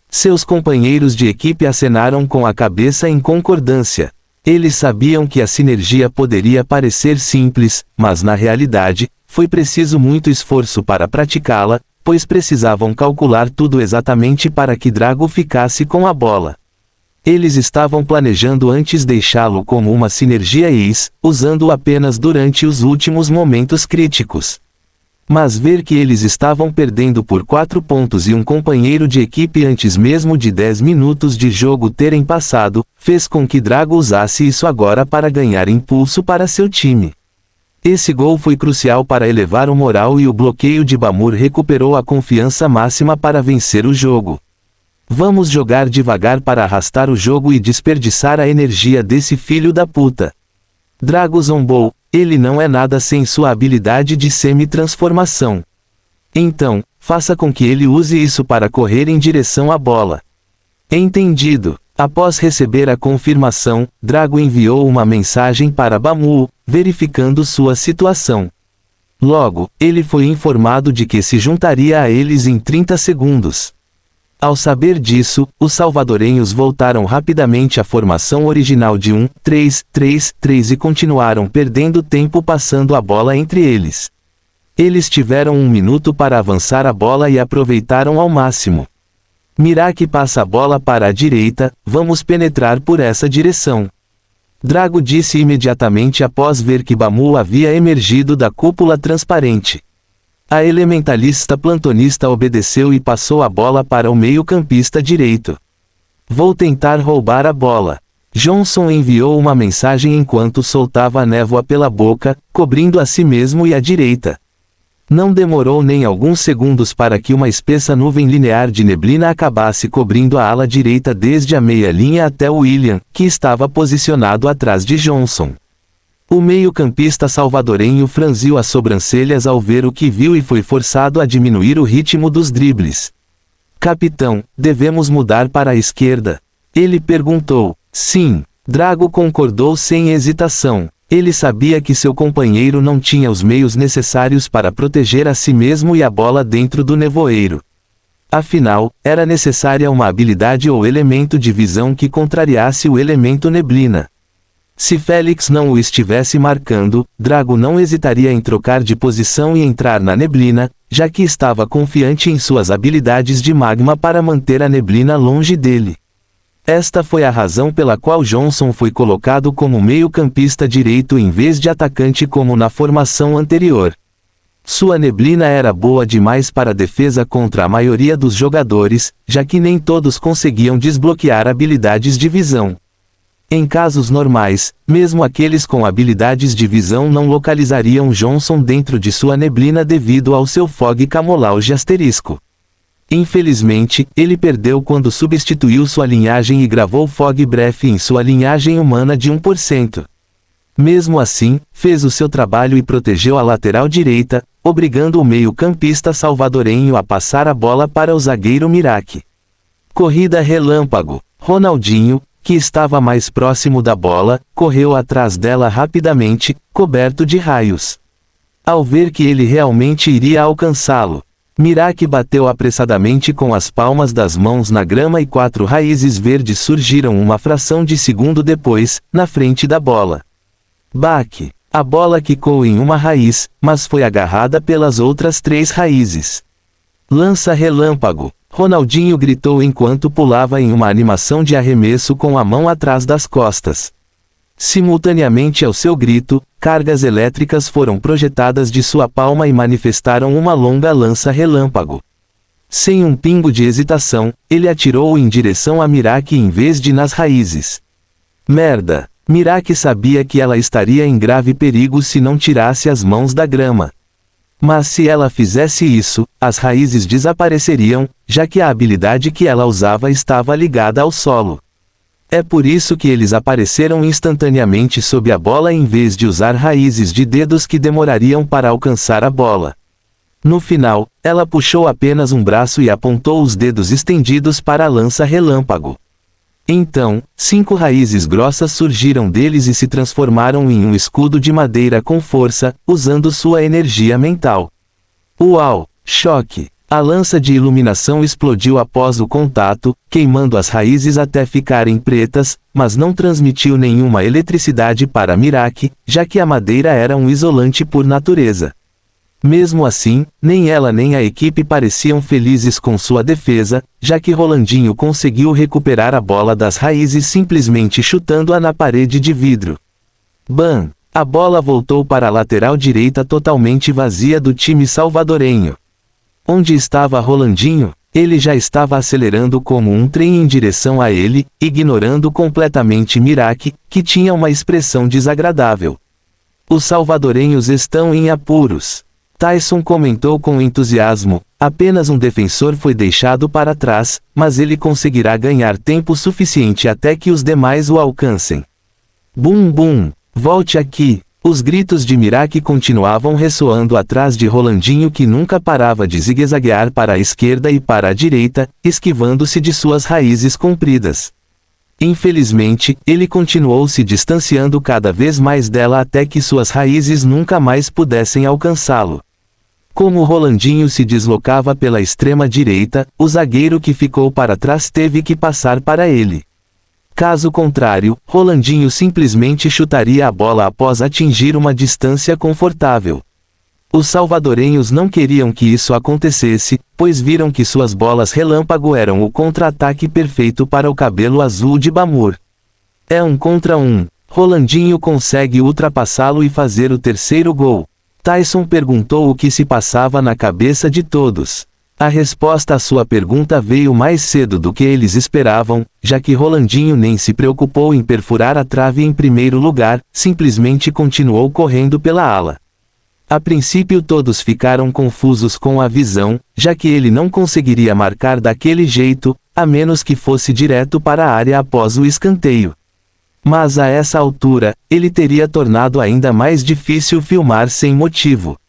Seus companheiros de equipe acenaram com a cabeça em concordância. Eles sabiam que a sinergia poderia parecer simples, mas na realidade, foi preciso muito esforço para praticá-la, pois precisavam calcular tudo exatamente para que Drago ficasse com a bola. Eles estavam planejando antes deixá-lo como uma sinergia Ace, usando-o apenas durante os últimos momentos críticos. Mas ver que eles estavam perdendo por 4 pontos e um companheiro de equipe antes mesmo de 10 minutos de jogo terem passado, fez com que Drago usasse isso agora para ganhar impulso para seu time. Esse gol foi crucial para elevar o moral e o bloqueio de Bamur recuperou a confiança máxima para vencer o jogo. Vamos jogar devagar para arrastar o jogo e desperdiçar a energia desse filho da puta. Drago zombou, ele não é nada sem sua habilidade de semi-transformação. Então, faça com que ele use isso para correr em direção à bola. Entendido. Após receber a confirmação, Drago enviou uma mensagem para Bamur, verificando sua situação. Logo, ele foi informado de que se juntaria a eles em 30 segundos. Ao saber disso, os salvadorenhos voltaram rapidamente à formação original de 1-3-3-3 e continuaram perdendo tempo passando a bola entre eles. Eles tiveram 1 minuto para avançar a bola e aproveitaram ao máximo. Miraki passa a bola para a direita, vamos penetrar por essa direção. Drago disse imediatamente após ver que Bamur havia emergido da cúpula transparente. A elementalista plantonista obedeceu e passou a bola para o meio-campista direito. Vou tentar roubar a bola. Johnson enviou uma mensagem enquanto soltava a névoa pela boca, cobrindo a si mesmo e a direita. Não demorou nem alguns segundos para que uma espessa nuvem linear de neblina acabasse cobrindo a ala direita desde a meia-linha até William, que estava posicionado atrás de Johnson. O meio-campista salvadorenho franziu as sobrancelhas ao ver o que viu e foi forçado a diminuir o ritmo dos dribles. Capitão, devemos mudar para a esquerda? Ele perguntou. Sim. Drago concordou sem hesitação. Ele sabia que seu companheiro não tinha os meios necessários para proteger a si mesmo e a bola dentro do nevoeiro. Afinal, era necessária uma habilidade ou elemento de visão que contrariasse o elemento neblina. Se Félix não o estivesse marcando, Drago não hesitaria em trocar de posição e entrar na neblina, já que estava confiante em suas habilidades de magma para manter a neblina longe dele. Esta foi a razão pela qual Johnson foi colocado como meio-campista direito em vez de atacante como na formação anterior. Sua neblina era boa demais para a defesa contra a maioria dos jogadores, já que nem todos conseguiam desbloquear habilidades de visão. Em casos normais, mesmo aqueles com habilidades de visão não localizariam Johnson dentro de sua neblina devido ao seu fog camouflage asterisco. Infelizmente, ele perdeu quando substituiu sua linhagem e gravou Fog Breath em sua linhagem humana de 1%. Mesmo assim, fez o seu trabalho e protegeu a lateral direita, obrigando o meio-campista salvadorenho a passar a bola para o zagueiro Miraki. Corrida relâmpago. Ronaldinho, que estava mais próximo da bola, correu atrás dela rapidamente, coberto de raios. Ao ver que ele realmente iria alcançá-lo, Miraki bateu apressadamente com as palmas das mãos na grama e 4 raízes verdes surgiram uma fração de segundo depois, na frente da bola. Baque! A bola quicou em uma raiz, mas foi agarrada pelas outras 3 raízes. Lança relâmpago! Ronaldinho gritou enquanto pulava em uma animação de arremesso com a mão atrás das costas. Simultaneamente ao seu grito, cargas elétricas foram projetadas de sua palma e manifestaram uma longa lança relâmpago. Sem um pingo de hesitação, ele atirou em direção a Miraki em vez de nas raízes. Merda! Miraki sabia que ela estaria em grave perigo se não tirasse as mãos da grama. Mas se ela fizesse isso, as raízes desapareceriam, já que a habilidade que ela usava estava ligada ao solo. É por isso que eles apareceram instantaneamente sob a bola em vez de usar raízes de dedos que demorariam para alcançar a bola. No final, ela puxou apenas um braço e apontou os dedos estendidos para a lança relâmpago. Então, 5 raízes grossas surgiram deles e se transformaram em um escudo de madeira com força, usando sua energia mental. Uau! Choque! A lança de iluminação explodiu após o contato, queimando as raízes até ficarem pretas, mas não transmitiu nenhuma eletricidade para Miraki, já que a madeira era um isolante por natureza. Mesmo assim, nem ela nem a equipe pareciam felizes com sua defesa, já que Rolandinho conseguiu recuperar a bola das raízes simplesmente chutando-a na parede de vidro. Bam! A bola voltou para a lateral direita totalmente vazia do time salvadorenho. Onde estava Rolandinho? Ele já estava acelerando como um trem em direção a ele, ignorando completamente Miraki, que tinha uma expressão desagradável. Os salvadorenhos estão em apuros. Tyson comentou com entusiasmo. Apenas um defensor foi deixado para trás, mas ele conseguirá ganhar tempo suficiente até que os demais o alcancem. Bum bum! Volte aqui! Os gritos de Miraque continuavam ressoando atrás de Rolandinho, que nunca parava de zigue-zaguear para a esquerda e para a direita, esquivando-se de suas raízes compridas. Infelizmente, ele continuou se distanciando cada vez mais dela até que suas raízes nunca mais pudessem alcançá-lo. Como Rolandinho se deslocava pela extrema direita, o zagueiro que ficou para trás teve que passar para ele. Caso contrário, Rolandinho simplesmente chutaria a bola após atingir uma distância confortável. Os salvadorenhos não queriam que isso acontecesse, pois viram que suas bolas relâmpago eram o contra-ataque perfeito para o cabelo azul de Bamur. É 1 contra 1. Rolandinho consegue ultrapassá-lo e fazer o terceiro gol. Tyson perguntou o que se passava na cabeça de todos. A resposta à sua pergunta veio mais cedo do que eles esperavam, já que Rolandinho nem se preocupou em perfurar a trave em primeiro lugar, simplesmente continuou correndo pela ala. A princípio todos ficaram confusos com a visão, já que ele não conseguiria marcar daquele jeito, a menos que fosse direto para a área após o escanteio. Mas a essa altura, ele teria tornado ainda mais difícil filmar sem motivo.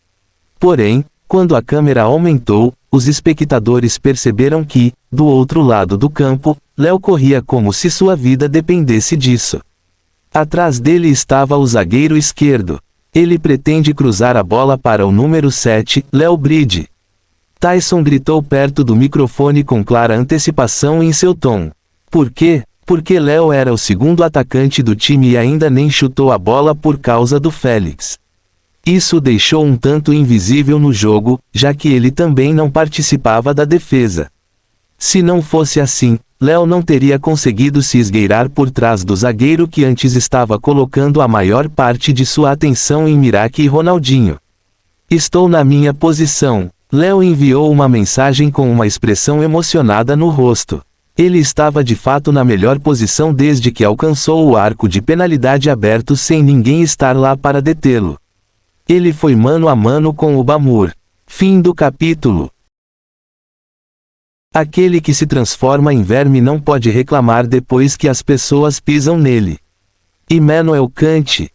Porém, quando a câmera aumentou, os espectadores perceberam que, do outro lado do campo, Léo corria como se sua vida dependesse disso. Atrás dele estava o zagueiro esquerdo. Ele pretende cruzar a bola para o número 7, Léo Bride. Tyson gritou perto do microfone com clara antecipação em seu tom. Por quê? Porque Léo era o segundo atacante do time e ainda nem chutou a bola por causa do Félix. Isso o deixou um tanto invisível no jogo, já que ele também não participava da defesa. Se não fosse assim, Léo não teria conseguido se esgueirar por trás do zagueiro que antes estava colocando a maior parte de sua atenção em Miraque e Ronaldinho. Estou na minha posição. Léo enviou uma mensagem com uma expressão emocionada no rosto. Ele estava de fato na melhor posição desde que alcançou o arco de penalidade aberto sem ninguém estar lá para detê-lo. Ele foi mano a mano com o Bamur. Fim do capítulo. Aquele que se transforma em verme não pode reclamar depois que as pessoas pisam nele. Immanuel Kant.